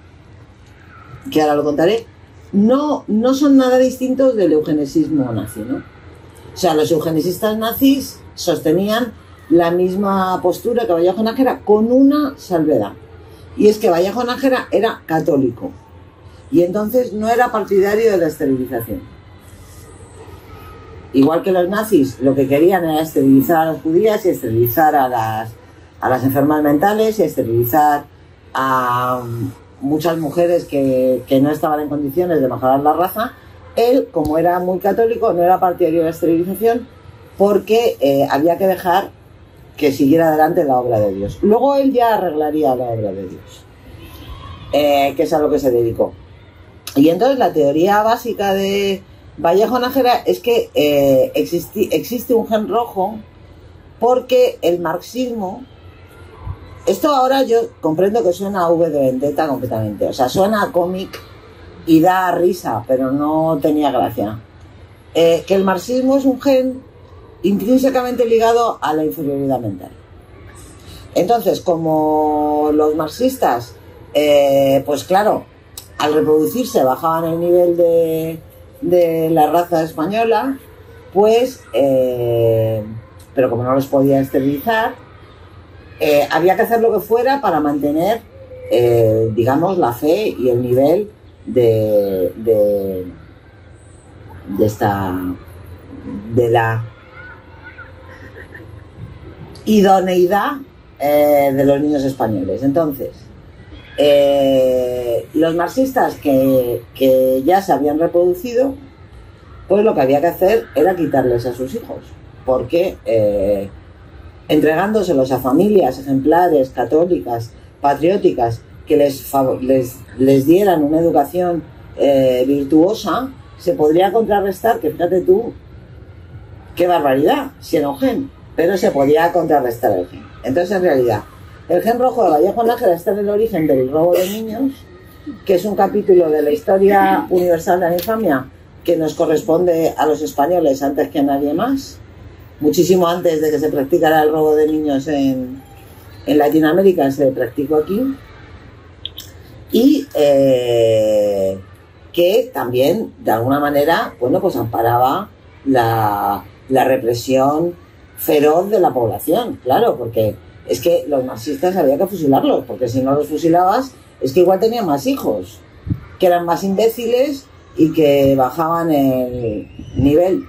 que ahora lo contaré, no son nada distintos del eugenesismo nazi, ¿no? O sea, los eugenesistas nazis sostenían la misma postura que Vallejo Nájera, con una salvedad. Y es que Vallejo Nájera era católico. Y entonces no era partidario de la esterilización. Igual que los nazis, lo que querían era esterilizar a las judías y esterilizar a las enfermas mentales y esterilizar a muchas mujeres que no estaban en condiciones de mejorar la raza. Él, como era muy católico, no era partidario de la esterilización porque había que dejar que siguiera adelante la obra de Dios. Luego él ya arreglaría la obra de Dios, que es a lo que se dedicó. Y entonces la teoría básica de Vallejo Nájera es que existe un gen rojo porque el marxismo... Esto ahora yo comprendo que suena a V de Vendetta completamente, o sea, suena a cómic y da risa, pero no tenía gracia. Que el marxismo es un gen intrínsecamente ligado a la inferioridad mental. Entonces, como los marxistas, pues claro, al reproducirse bajaban el nivel de la raza española, pues, pero como no los podía esterilizar, había que hacer lo que fuera para mantener, digamos, la fe y el nivel de la idoneidad de los niños españoles. Entonces, los marxistas que ya se habían reproducido, pues lo que había que hacer era quitarles a sus hijos, porque entregándoselos a familias ejemplares, católicas, patrióticas, que les dieran una educación virtuosa, se podría contrarrestar, que fíjate tú, qué barbaridad, si era un gen, pero se podía contrarrestar el gen. Entonces, en realidad, el gen rojo de Vallejo Nájera está en el origen del robo de niños, que es un capítulo de la historia universal de la infamia que nos corresponde a los españoles antes que a nadie más, muchísimo antes de que se practicara el robo de niños en Latinoamérica, se practicó aquí, y que también, de alguna manera, bueno, pues amparaba la represión feroz de la población, claro, porque es que los marxistas había que fusilarlos, porque si no los fusilabas, es que igual tenían más hijos, que eran más imbéciles y que bajaban el nivel.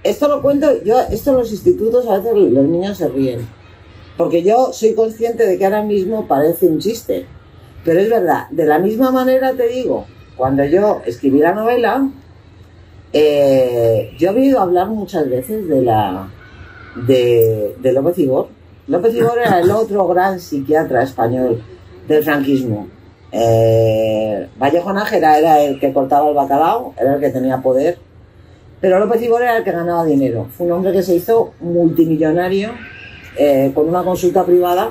Esto lo cuento, esto en los institutos a veces los niños se ríen, porque yo soy consciente de que ahora mismo parece un chiste, pero es verdad. De la misma manera te digo, cuando yo escribí la novela, yo he oído hablar muchas veces de López Ibor. López Ibor era el otro gran psiquiatra español del franquismo. Vallejo Nájera era el que cortaba el bacalao, era el que tenía poder, pero López Ibor era el que ganaba dinero. Fue un hombre que se hizo multimillonario con una consulta privada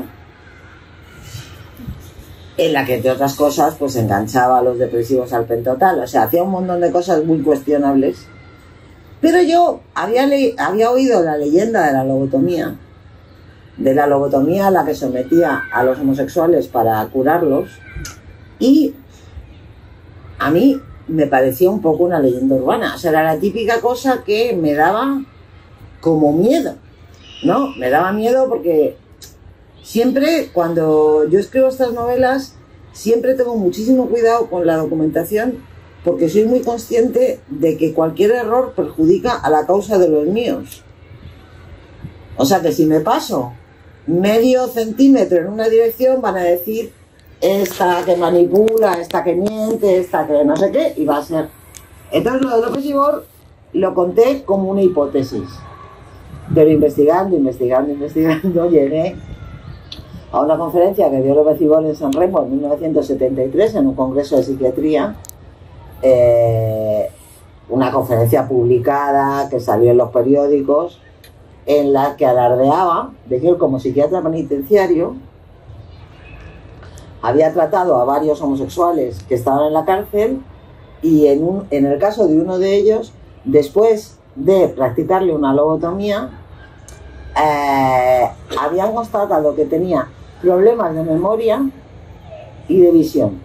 en la que, entre otras cosas, pues enganchaba a los depresivos al pentotal, o sea, hacía un montón de cosas muy cuestionables. Pero yo había oído la leyenda de la lobotomía a la que sometía a los homosexuales para curarlos, y a mí me parecía un poco una leyenda urbana. O sea, era la típica cosa que me daba como miedo, ¿no? Me daba miedo porque siempre, cuando yo escribo estas novelas, siempre tengo muchísimo cuidado con la documentación, porque soy muy consciente de que cualquier error perjudica a la causa de los míos. O sea, que si me paso medio centímetro en una dirección, van a decir: esta que manipula, esta que miente, esta que no sé qué, y va a ser. Entonces lo de López Ibor lo conté como una hipótesis, pero investigando, llegué a una conferencia que dio López Ibor en San Remo en 1973 en un congreso de psiquiatría, una conferencia publicada que salió en los periódicos, en la que alardeaba de que él, como psiquiatra penitenciario, había tratado a varios homosexuales que estaban en la cárcel, y en el caso de uno de ellos, después de practicarle una lobotomía, habían constatado que tenía problemas de memoria y de visión.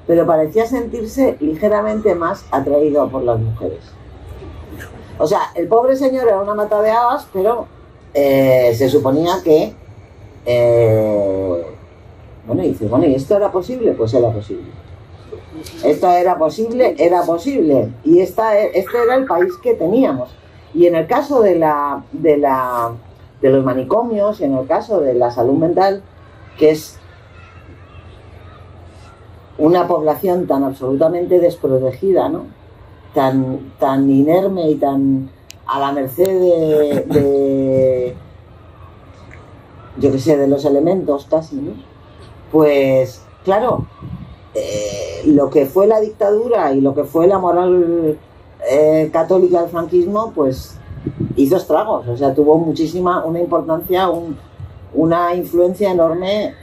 pero parecía sentirse ligeramente más atraído por las mujeres. O sea, el pobre señor era una mata de habas, pero se suponía que... bueno, y dice, bueno, ¿y esto era posible? Pues era posible. Esto era posible, era posible. Y este era el país que teníamos. Y en el caso de los manicomios, y en el caso de la salud mental, que es una población tan absolutamente desprotegida, ¿no? Tan inerme y tan a la merced yo qué sé, de los elementos casi, ¿no? Pues, claro, lo que fue la dictadura y lo que fue la moral católica del franquismo, pues hizo estragos, o sea, tuvo una importancia, una influencia enorme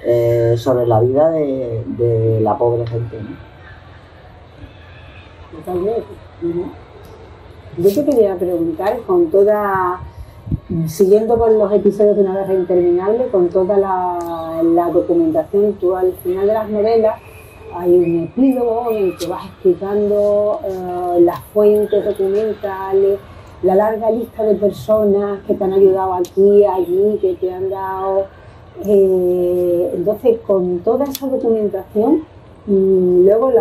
sobre la vida de la pobre gente, ¿no? Totalmente. Yo te quería preguntar, siguiendo con los episodios de Una guerra interminable, con toda la documentación, tú al final de las novelas hay un epílogo en el que vas explicando las fuentes documentales, la larga lista de personas que te han ayudado aquí, allí, que te han dado... entonces, con toda esa documentación, luego,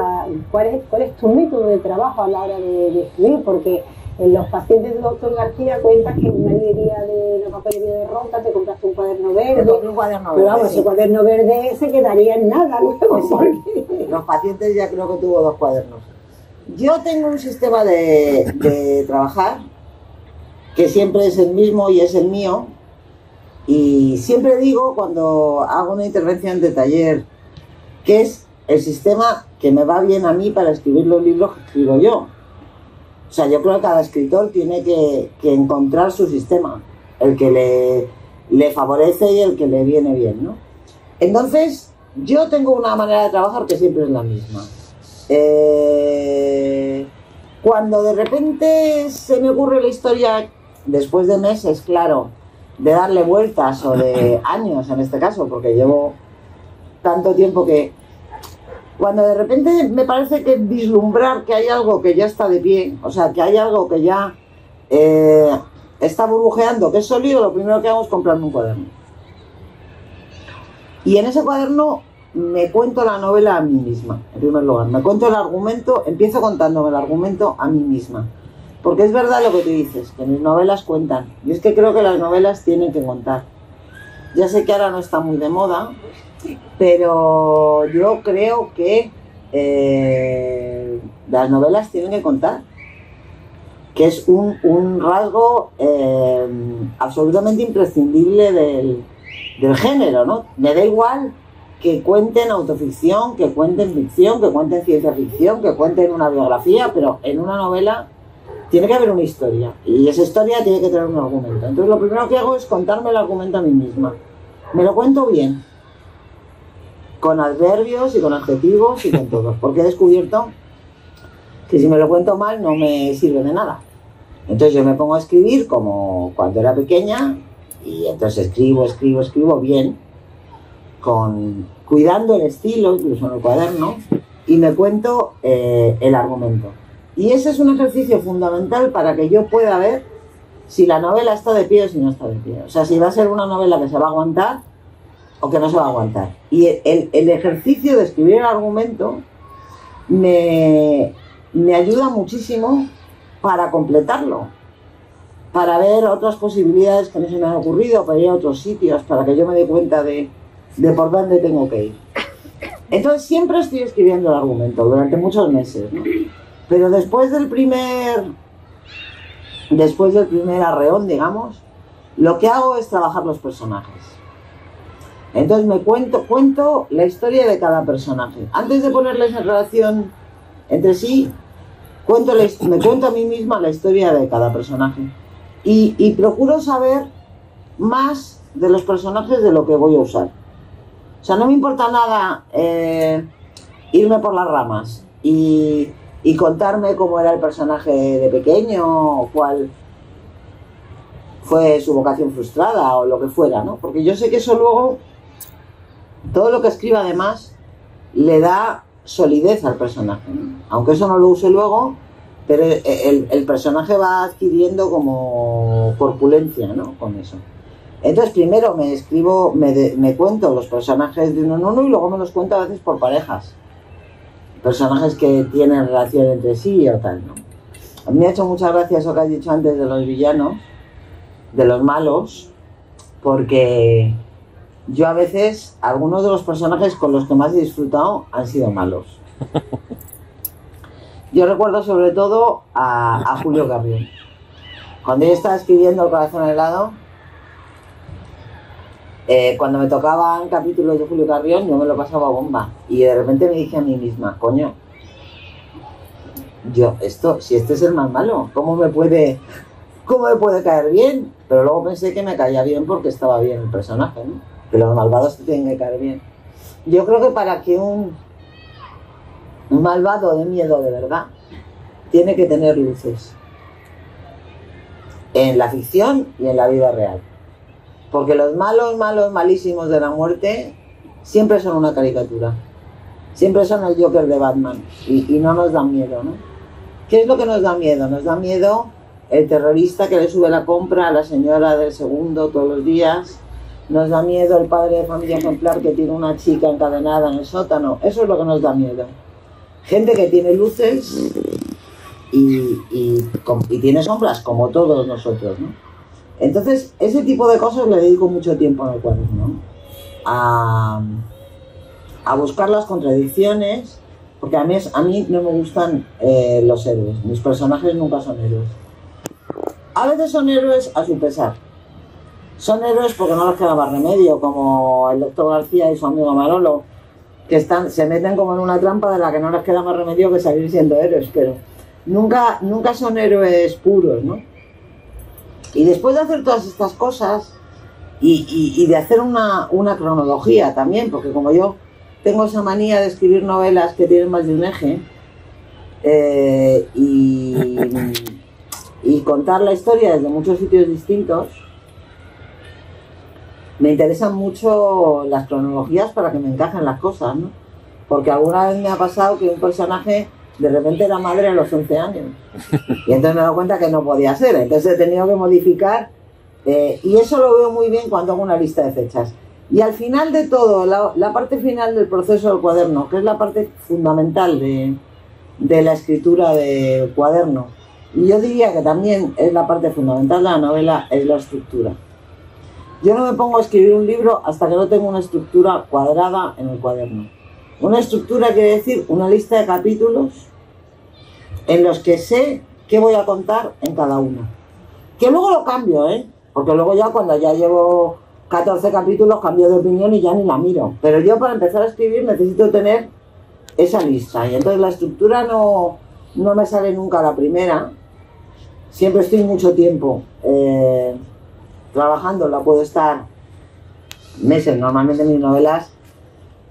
¿cuál es tu método de trabajo a la hora de escribir? Porque en los pacientes del doctor García cuentas que en una librería de la papelería de Ronda te compraste un cuaderno verde. Pero vamos, ese cuaderno verde se quedaría en nada luego. Porque... Los pacientes ya creo que tuvo 2 cuadernos. Yo tengo un sistema de trabajar que siempre es el mismo y es el mío. Y siempre digo cuando hago una intervención de taller que es el sistema que me va bien a mí para escribir los libros que escribo yo. O sea, yo creo que cada escritor tiene que encontrar su sistema, el que le favorece y el que le viene bien, ¿no? Entonces, yo tengo una manera de trabajar que siempre es la misma. Cuando de repente se me ocurre la historia, después de meses, claro, de darle vueltas, o de años en este caso, porque llevo tanto tiempo que... Cuando de repente me parece que vislumbrar que hay algo que ya está de pie, o sea, que hay algo que ya está burbujeando, que es sólido, lo primero que hago es comprarme un cuaderno. Y en ese cuaderno me cuento la novela a mí misma, en primer lugar. Me cuento el argumento, empiezo contándome el argumento a mí misma. Porque es verdad lo que tú dices, que mis novelas cuentan. Y es que creo que las novelas tienen que contar. Ya sé que ahora no está muy de moda, pero yo creo que las novelas tienen que contar, que es un rasgo absolutamente imprescindible del género, ¿no? Me da igual que cuenten autoficción, que cuenten ficción, que cuenten ciencia ficción, que cuenten una biografía, pero en una novela tiene que haber una historia, y esa historia tiene que tener un argumento. Entonces lo primero que hago es contarme el argumento a mí misma. Me lo cuento bien, con adverbios y con adjetivos y con todo, porque he descubierto que si me lo cuento mal no me sirve de nada. Entonces yo me pongo a escribir como cuando era pequeña, y entonces escribo bien, cuidando el estilo, incluso en el cuaderno, y me cuento el argumento. Y ese es un ejercicio fundamental para que yo pueda ver si la novela está de pie o si no está de pie. O sea, si va a ser una novela que se va a aguantar o que no se va a aguantar. Y el ejercicio de escribir el argumento me ayuda muchísimo para completarlo, para ver otras posibilidades que no se me han ocurrido, para ir a otros sitios, para que yo me dé cuenta de por dónde tengo que ir. Entonces siempre estoy escribiendo el argumento durante muchos meses, ¿no? Pero después del primer arreón, digamos, lo que hago es trabajar los personajes. Entonces cuento la historia de cada personaje. Antes de ponerles en relación entre sí, me cuento a mí misma la historia de cada personaje. Y procuro saber más de los personajes de lo que voy a usar. O sea, no me importa nada irme por las ramas y contarme cómo era el personaje de pequeño, o cuál fue su vocación frustrada, o lo que fuera, ¿no? Porque yo sé que eso luego, todo lo que escriba además, le da solidez al personaje, ¿no? Aunque eso no lo use luego, pero el personaje va adquiriendo como corpulencia, ¿no? Con eso. Entonces primero me escribo, me cuento los personajes de uno en uno y luego me los cuento a veces por parejas. Personajes que tienen relación entre sí o tal, ¿no? A mí me ha hecho mucha gracia eso que has dicho antes de los villanos, de los malos, porque yo a veces, algunos de los personajes con los que más he disfrutado han sido malos. Yo recuerdo sobre todo a Julio Carrión. Cuando yo estaba escribiendo El corazón helado, cuando me tocaban capítulos de Julio Carrión, yo me lo pasaba bomba. Y de repente me dije a mí misma, coño, si este es el más malo, ¿cómo me puede caer bien? Pero luego pensé que me caía bien porque estaba bien el personaje, ¿no? Que los malvados te tienen que caer bien. Yo creo que para que un malvado de miedo de verdad tiene que tener luces en la ficción y en la vida real, porque los malos malísimos de la muerte siempre son una caricatura, siempre son el Joker de Batman y no nos dan miedo, ¿no? ¿Qué es lo que nos da miedo? Nos da miedo el terrorista que le sube la compra a la señora del segundo todos los días. Nos da miedo el padre de familia ejemplar que tiene una chica encadenada en el sótano. Eso es lo que nos da miedo. Gente que tiene luces y tiene sombras, como todos nosotros, ¿no? Entonces, ese tipo de cosas le dedico mucho tiempo en el cuaderno, ¿no? A buscar las contradicciones, porque a mí no me gustan los héroes. Mis personajes nunca son héroes. A veces son héroes a su pesar. Son héroes porque no les queda más remedio, como el doctor García y su amigo Manolo, que se meten como en una trampa de la que no les queda más remedio que seguir siendo héroes, pero nunca son héroes puros, ¿no? Y después de hacer todas estas cosas y de hacer una cronología también, porque como yo tengo esa manía de escribir novelas que tienen más de un eje, y contar la historia desde muchos sitios distintos, me interesan mucho las cronologías para que me encajen las cosas, ¿no? Porque alguna vez me ha pasado que un personaje de repente era madre a los 11 años y entonces me he dado cuenta que no podía ser, entonces he tenido que modificar, y eso lo veo muy bien cuando hago una lista de fechas. Y al final de todo, la parte final del proceso del cuaderno, que es la parte fundamental de la escritura del cuaderno, y yo diría que también es la parte fundamental de la novela, es la estructura. Yo no me pongo a escribir un libro hasta que no tengo una estructura cuadrada en el cuaderno. Una estructura quiere decir una lista de capítulos en los que sé qué voy a contar en cada uno. Que luego lo cambio, porque luego ya cuando ya llevo 14 capítulos cambio de opinión y ya ni la miro. Pero yo para empezar a escribir necesito tener esa lista. Y entonces la estructura no me sale nunca a la primera. Siempre estoy mucho tiempo trabajando, la puedo estar meses. Normalmente mis novelas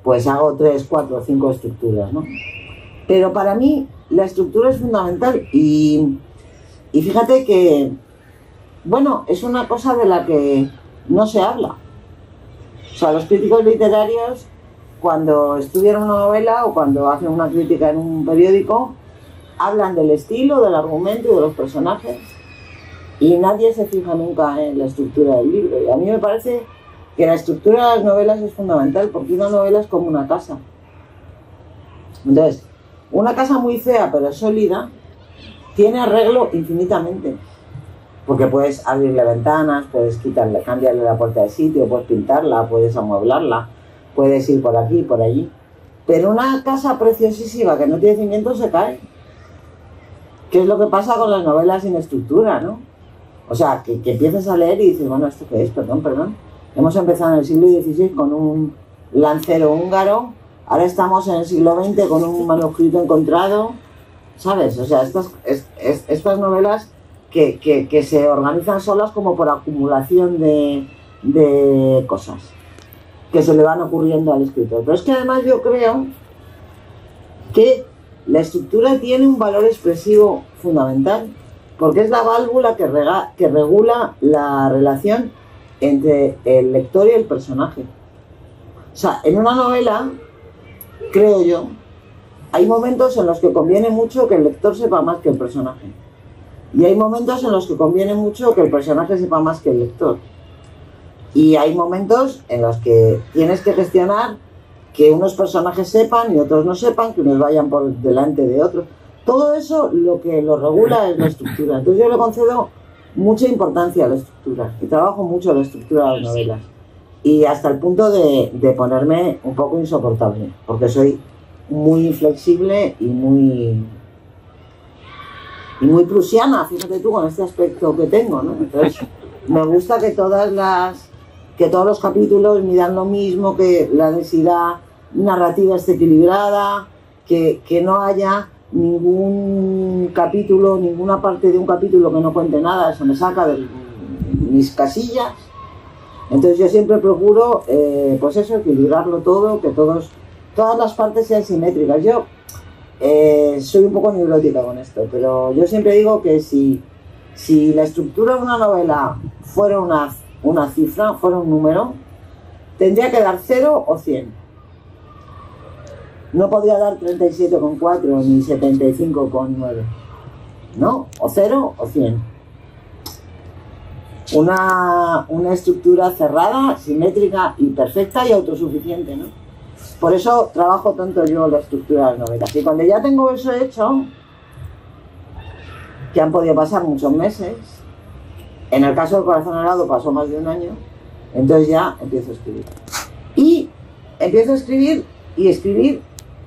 pues hago 3, 4, 5 estructuras, ¿no? Pero para mí la estructura es fundamental y fíjate que, bueno, es una cosa de la que no se habla. O sea, los críticos literarios, cuando estudian una novela o cuando hacen una crítica en un periódico, hablan del estilo, del argumento y de los personajes, y nadie se fija nunca en la estructura del libro. Y a mí me parece que la estructura de las novelas es fundamental, porque una novela es como una casa. Entonces, una casa muy fea pero sólida tiene arreglo infinitamente, porque puedes abrirle ventanas, puedes cambiarle la puerta de sitio, puedes pintarla, puedes amueblarla, puedes ir por aquí, por allí. Pero una casa preciosísima que no tiene cimientos se cae. ¿Qué es lo que pasa con las novelas sin estructura, no? O sea, que empiezas a leer y dices, bueno, ¿esto qué es? Perdón. Hemos empezado en el siglo XVI con un lancero húngaro, ahora estamos en el siglo XX con un manuscrito encontrado, ¿sabes? O sea, estas novelas que se organizan solas como por acumulación de cosas que se le van ocurriendo al escritor. Pero es que además yo creo que la estructura tiene un valor expresivo fundamental, porque es la válvula que regula la relación entre el lector y el personaje. O sea, en una novela, creo yo, hay momentos en los que conviene mucho que el lector sepa más que el personaje. Y hay momentos en los que conviene mucho que el personaje sepa más que el lector. Y hay momentos en los que tienes que gestionar que unos personajes sepan y otros no sepan, que unos vayan por delante de otros. Todo eso lo que lo regula es la estructura. Entonces yo le concedo mucha importancia a la estructura y trabajo mucho la estructura de las novelas. Y hasta el punto de ponerme un poco insoportable, porque soy muy flexible y muy prusiana, fíjate tú, con este aspecto que tengo, ¿no? Entonces me gusta que todos los capítulos midan lo mismo, que la densidad narrativa esté equilibrada, que no haya ningún capítulo, ninguna parte de un capítulo que no cuente nada, eso me saca de mis casillas. Entonces yo siempre procuro, pues eso, equilibrarlo todo, que todas las partes sean simétricas. Yo soy un poco neurótica con esto, pero yo siempre digo que si la estructura de una novela fuera una cifra, fuera un número, tendría que dar 0 o 100. No podría dar 37,4 ni 75,9, ¿no? O 0 o 100. Una estructura cerrada, simétrica y perfecta y autosuficiente, ¿no? Por eso trabajo tanto yo la estructura de las novelas. Y cuando ya tengo eso hecho, que han podido pasar muchos meses, en el caso del Corazón Helado pasó más de un año, entonces ya empiezo a escribir. Y empiezo a escribir, y escribir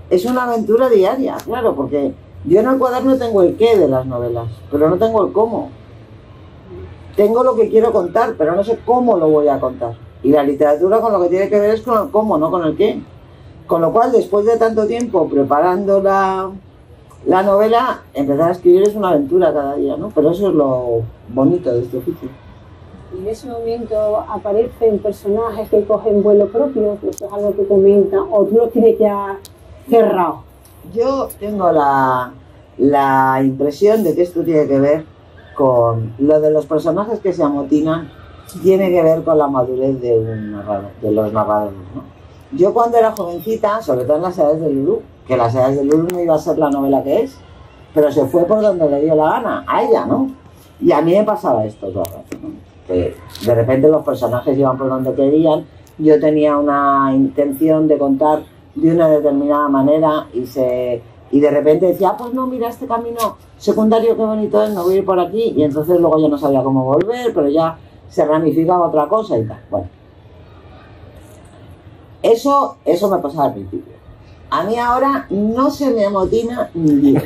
es una aventura diaria, claro, porque yo en el cuaderno tengo el qué de las novelas, pero no tengo el cómo. Tengo lo que quiero contar, pero no sé cómo lo voy a contar. Y la literatura con lo que tiene que ver es con el cómo, no con el qué. Con lo cual, después de tanto tiempo preparando la novela, empezar a escribir es una aventura cada día, ¿no? Pero eso es lo bonito de este oficio. Y en ese momento aparecen personajes que cogen vuelo propio, eso es algo que comentan, o tú lo tienes ya cerrado. Yo tengo la impresión de que esto tiene que ver con lo de los personajes que se amotinan, tiene que ver con la madurez de los narradores, ¿no? Yo cuando era jovencita, sobre todo en Las edades de Lulú, que Las edades de Lulú no iba a ser la novela que es, pero se fue por donde le dio la gana, a ella, ¿no? Y a mí me pasaba esto todo el rato, ¿no? Que de repente los personajes iban por donde querían, yo tenía una intención de contar de una determinada manera y de repente decía, pues no, mira este camino secundario, qué bonito es, me voy a ir por aquí, y entonces luego yo no sabía cómo volver, pero ya se ramificaba otra cosa y tal. Bueno, eso me pasaba al principio. A mí ahora no se me amotina ni Dios.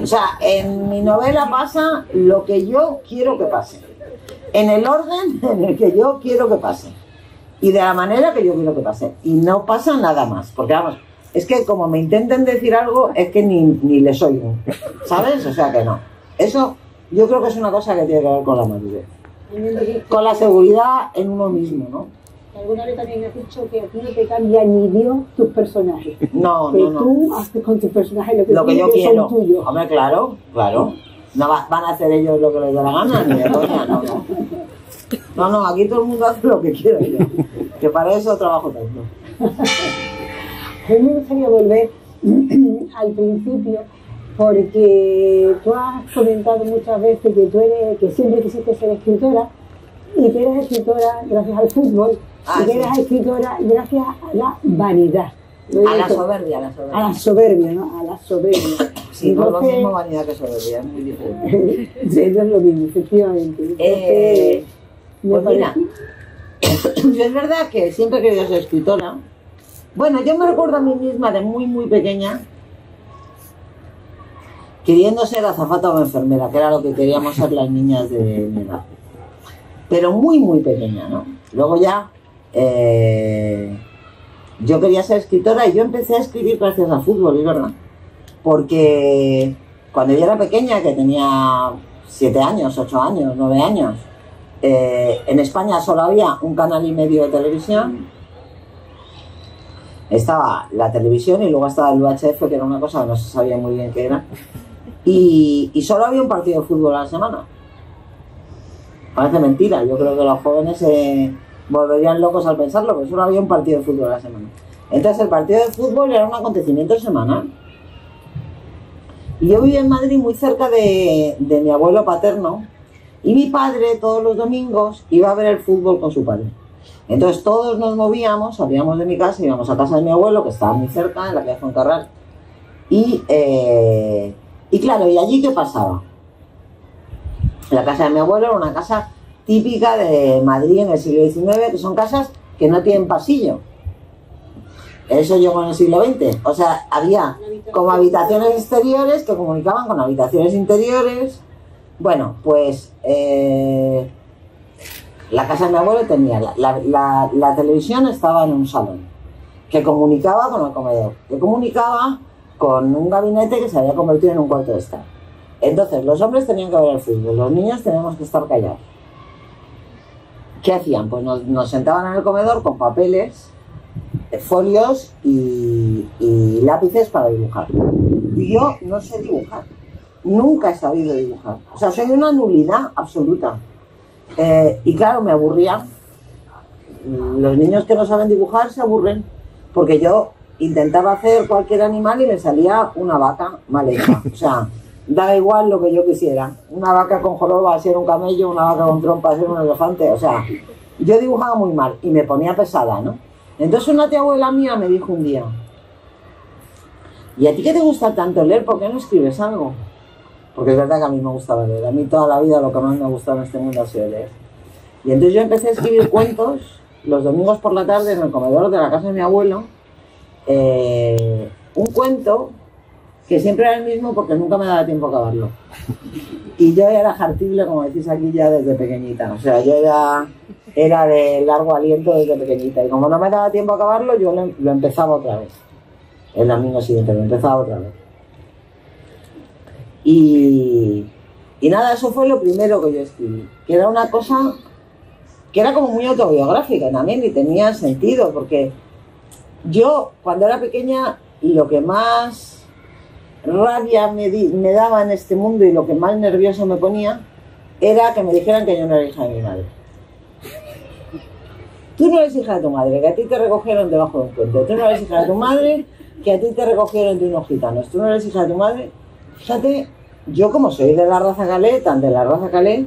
O sea, en mi novela pasa lo que yo quiero que pase, en el orden en el que yo quiero que pase y de la manera que yo quiero que pase, y no pasa nada más, porque vamos, es que como me intenten decir algo, es que ni les oigo, ¿sabes? O sea que no. Eso yo creo que es una cosa que tiene que ver con la madurez, con la seguridad en uno mismo, ¿no? Alguna vez también has dicho que a ti no te cambia ni Dios tus personajes. No, que no, no. tú haces con tus personajes lo que yo quiero. Son tuyos. Hombre, claro. No van a hacer ellos lo que les dé la gana, ni de coña, no. No, aquí todo el mundo hace lo que quiere yo. Que para eso trabajo tanto. A mí me gustaría volver al principio, porque tú has comentado muchas veces que siempre quisiste ser escritora, y que eres escritora gracias al fútbol, y que eres escritora gracias a la vanidad. A la soberbia. A la soberbia, ¿no? A la soberbia. Sí, no es lo mismo vanidad que soberbia, es muy diferente. Sí, no es lo mismo, efectivamente. Pues mira, yo es verdad que siempre he querido ser escritora. Bueno, yo me recuerdo a mí misma de muy, muy pequeña queriendo ser azafata o enfermera, que era lo que queríamos ser las niñas de mi edad. Pero muy, muy pequeña, ¿no? Luego ya yo quería ser escritora y yo empecé a escribir gracias al fútbol, es verdad. Porque cuando yo era pequeña, que tenía 7 años, 8 años, 9 años, en España solo había un canal y medio de televisión. Estaba la televisión y luego estaba el UHF, que era una cosa que no se sabía muy bien qué era. Y solo había un partido de fútbol a la semana. Parece mentira, yo creo que los jóvenes se volverían locos al pensarlo, pero solo había un partido de fútbol a la semana. Entonces el partido de fútbol era un acontecimiento semanal. Y yo vivía en Madrid muy cerca de mi abuelo paterno, y mi padre todos los domingos iba a ver el fútbol con su padre. Entonces todos nos movíamos, salíamos de mi casa, íbamos a casa de mi abuelo, que estaba muy cerca, en la calle Fuencarral. Y claro, ¿y allí qué pasaba? La casa de mi abuelo era una casa típica de Madrid en el siglo XIX, que son casas que no tienen pasillo. Eso llegó en el siglo XX. O sea, había como habitaciones exteriores que comunicaban con habitaciones interiores. Bueno, pues la casa de mi abuelo tenía la televisión estaba en un salón que comunicaba con el comedor, que comunicaba con un gabinete que se había convertido en un cuarto de estar. Entonces los hombres tenían que ver el fútbol, los niños teníamos que estar callados. ¿Qué hacían? Pues nos sentaban en el comedor con papeles, folios y lápices para dibujar. Y yo no sé dibujar, nunca he sabido dibujar. O sea, soy una nulidad absoluta. Y claro, me aburría. Los niños que no saben dibujar se aburren, porque yo intentaba hacer cualquier animal y me salía una vaca mal hecha. O sea, daba igual lo que yo quisiera. Una vaca con joroba, si era un camello, una vaca con trompa, si era un elefante. O sea, yo dibujaba muy mal y me ponía pesada, ¿no? Entonces una tía abuela mía me dijo un día: ¿y a ti que te gusta tanto leer, por qué no escribes algo? Porque es verdad que a mí me gustaba leer. A mí toda la vida lo que más me ha gustado en este mundo ha sido leer. Y entonces yo empecé a escribir cuentos los domingos por la tarde en el comedor de la casa de mi abuelo. Un cuento que siempre era el mismo porque nunca me daba tiempo a acabarlo. Y yo era jartible, como decís aquí, ya desde pequeñita. O sea, yo era de largo aliento desde pequeñita. Y como no me daba tiempo a acabarlo, yo lo empezaba otra vez. El domingo siguiente lo empezaba otra vez. Y nada, eso fue lo primero que yo escribí. Que era una cosa que era como muy autobiográfica también y tenía sentido. Porque yo, cuando era pequeña, lo que más rabia me daba en este mundo y lo que más nervioso me ponía era que me dijeran que yo no era hija de mi madre. Tú no eres hija de tu madre, que a ti te recogieron debajo de un puente. Tú no eres hija de tu madre, que a ti te recogieron de unos gitanos. Tú no eres hija de tu madre. Fíjate, yo como soy de la raza calé, tan de la raza calé,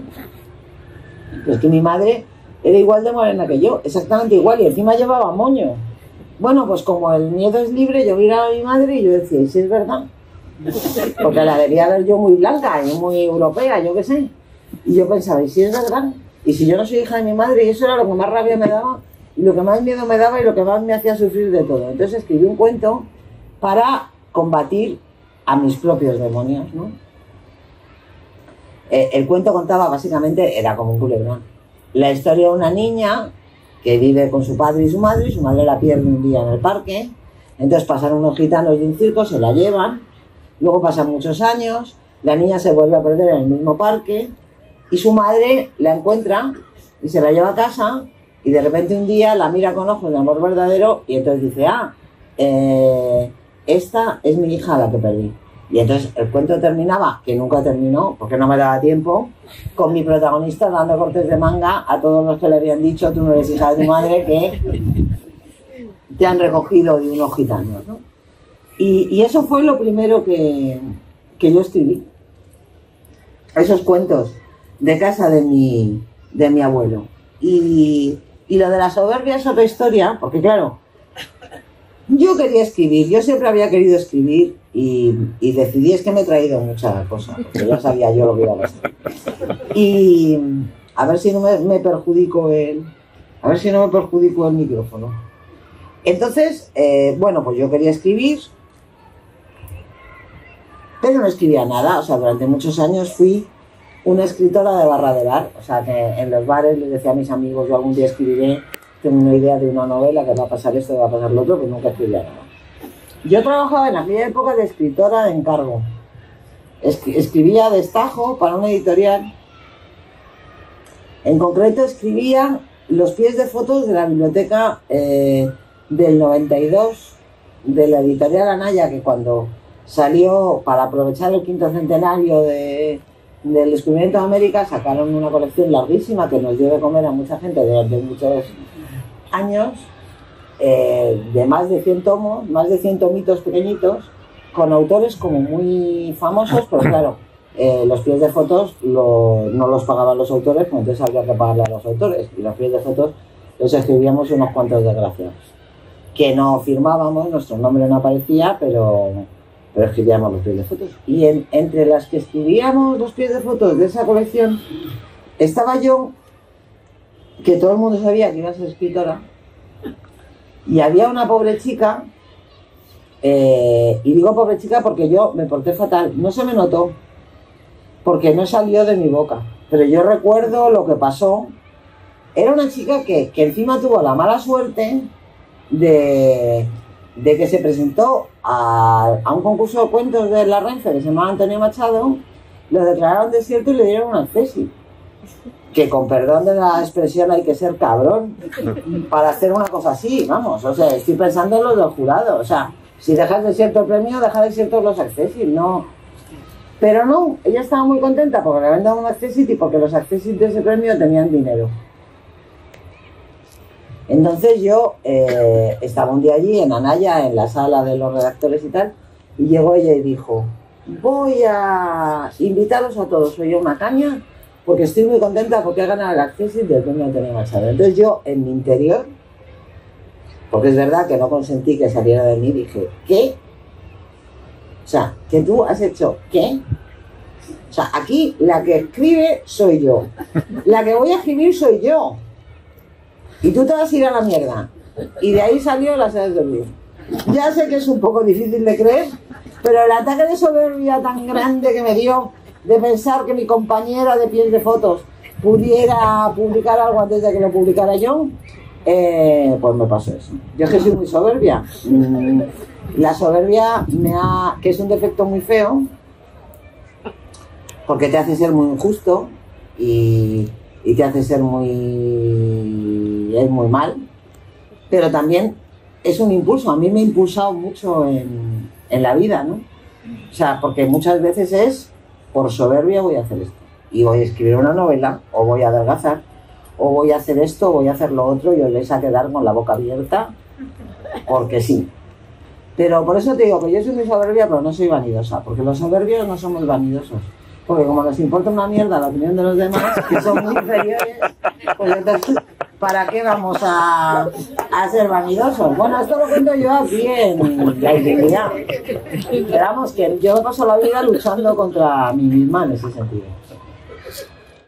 pues que mi madre era igual de morena que yo, exactamente igual, y encima llevaba moño. Bueno, pues como el miedo es libre, yo miraba a mi madre y yo decía: ¿y si es verdad? Porque la debía ver yo muy blanca y muy europea, yo qué sé. Y yo pensaba: ¿y si es verdad? Y si yo no soy hija de mi madre, y eso era lo que más rabia me daba, y lo que más miedo me daba y lo que más me hacía sufrir de todo. Entonces escribí un cuento para combatir a mis propios demonios, ¿no? El cuento contaba básicamente, era como un culebrón, la historia de una niña que vive con su padre y su madre la pierde un día en el parque. Entonces pasan unos gitanos de un circo, se la llevan, luego pasan muchos años, la niña se vuelve a perder en el mismo parque y su madre la encuentra y se la lleva a casa, y de repente un día la mira con ojos de amor verdadero y entonces dice: esta es mi hija a la que perdí. Y entonces el cuento terminaba, que nunca terminó porque no me daba tiempo, con mi protagonista dando cortes de manga a todos los que le habían dicho: tú no eres hija de tu madre, que te han recogido de unos gitanos, ¿no? Y eso fue lo primero que yo escribí. Esos cuentos de casa de mi abuelo. Y lo de la soberbia es otra historia, porque claro, yo quería escribir, yo siempre había querido escribir y decidí, es que me he traído muchas cosas, porque ya sabía yo lo que iba a pasar. Y a ver si no me perjudico el micrófono. Entonces, bueno, pues yo quería escribir, pero no escribía nada. O sea, durante muchos años fui una escritora de barra de bar. O sea, que en los bares les decía a mis amigos: yo algún día escribiré, tengo una idea de una novela, que va a pasar esto, que va a pasar lo otro, pero nunca escribía nada. Yo trabajaba en aquella época de escritora de encargo. Escribía a destajo para una editorial. En concreto escribía los pies de fotos de la biblioteca del 92 de la editorial Anaya, que cuando salió para aprovechar el 5º centenario del descubrimiento de América, sacaron una colección larguísima que nos dio de comer a mucha gente durante muchos años, de más de 100 tomos, más de 100 tomitos pequeñitos, con autores como muy famosos, pero claro, los pies de fotos no los pagaban los autores, pues entonces había que pagarle a los autores, y los pies de fotos los escribíamos unos cuantos desgraciados, que no firmábamos, nuestro nombre no aparecía, pero escribíamos los pies de fotos. Y entre las que escribíamos los pies de fotos de esa colección, estaba yo, que todo el mundo sabía que iba a ser escritora, y había una pobre chica, y digo pobre chica porque yo me porté fatal, no se me notó, porque no salió de mi boca, pero yo recuerdo lo que pasó. Era una chica que encima tuvo la mala suerte de que se presentó a un concurso de cuentos de la Renfe que se llamaba Antonio Machado, lo declararon desierto y le dieron un acceso. Que con perdón de la expresión hay que ser cabrón para hacer una cosa así, vamos, o sea, estoy pensando en los del jurado, o sea, si dejas desierto el premio, deja desiertos los accesos, no. Pero no, ella estaba muy contenta porque le habían dado un accessit y porque los accessit de ese premio tenían dinero. Entonces yo estaba un día allí en Anaya, en la sala de los redactores y tal, y llegó ella y dijo: voy a invitaros a todos hoy a una caña porque estoy muy contenta porque he ganado el accessit del premio Antonio Machado. Entonces yo, en mi interior, porque es verdad que no consentí que saliera de mí, dije: ¿qué? O sea, que tú has hecho ¿qué? O sea, aquí la que escribe soy yo, la que voy a escribir soy yo, y tú te vas a ir a la mierda. Y de ahí salió Las edades del libro. Ya sé que es un poco difícil de creer, pero el ataque de soberbia tan grande que me dio de pensar que mi compañera de pies de fotos pudiera publicar algo antes de que lo publicara yo, pues me pasó eso. Yo es que soy muy soberbia. La soberbia que es un defecto muy feo, porque te hace ser muy injusto y te hace ser es muy mal, pero también es un impulso. A mí me ha impulsado mucho en la vida, ¿no? O sea, porque muchas veces es por soberbia voy a hacer esto, y voy a escribir una novela, o voy a adelgazar, o voy a hacer esto, o voy a hacer lo otro, y os vais a quedar con la boca abierta, porque sí. Pero por eso te digo que yo soy muy soberbia, pero no soy vanidosa, porque los soberbios no somos vanidosos. Porque como nos importa una mierda la opinión de los demás, que son muy inferiores, pues entonces, ¿para qué vamos a ser vanidosos? Bueno, esto lo cuento yo aquí en la intimidad. Esperamos que yo me paso la vida luchando contra mí misma en ese sentido.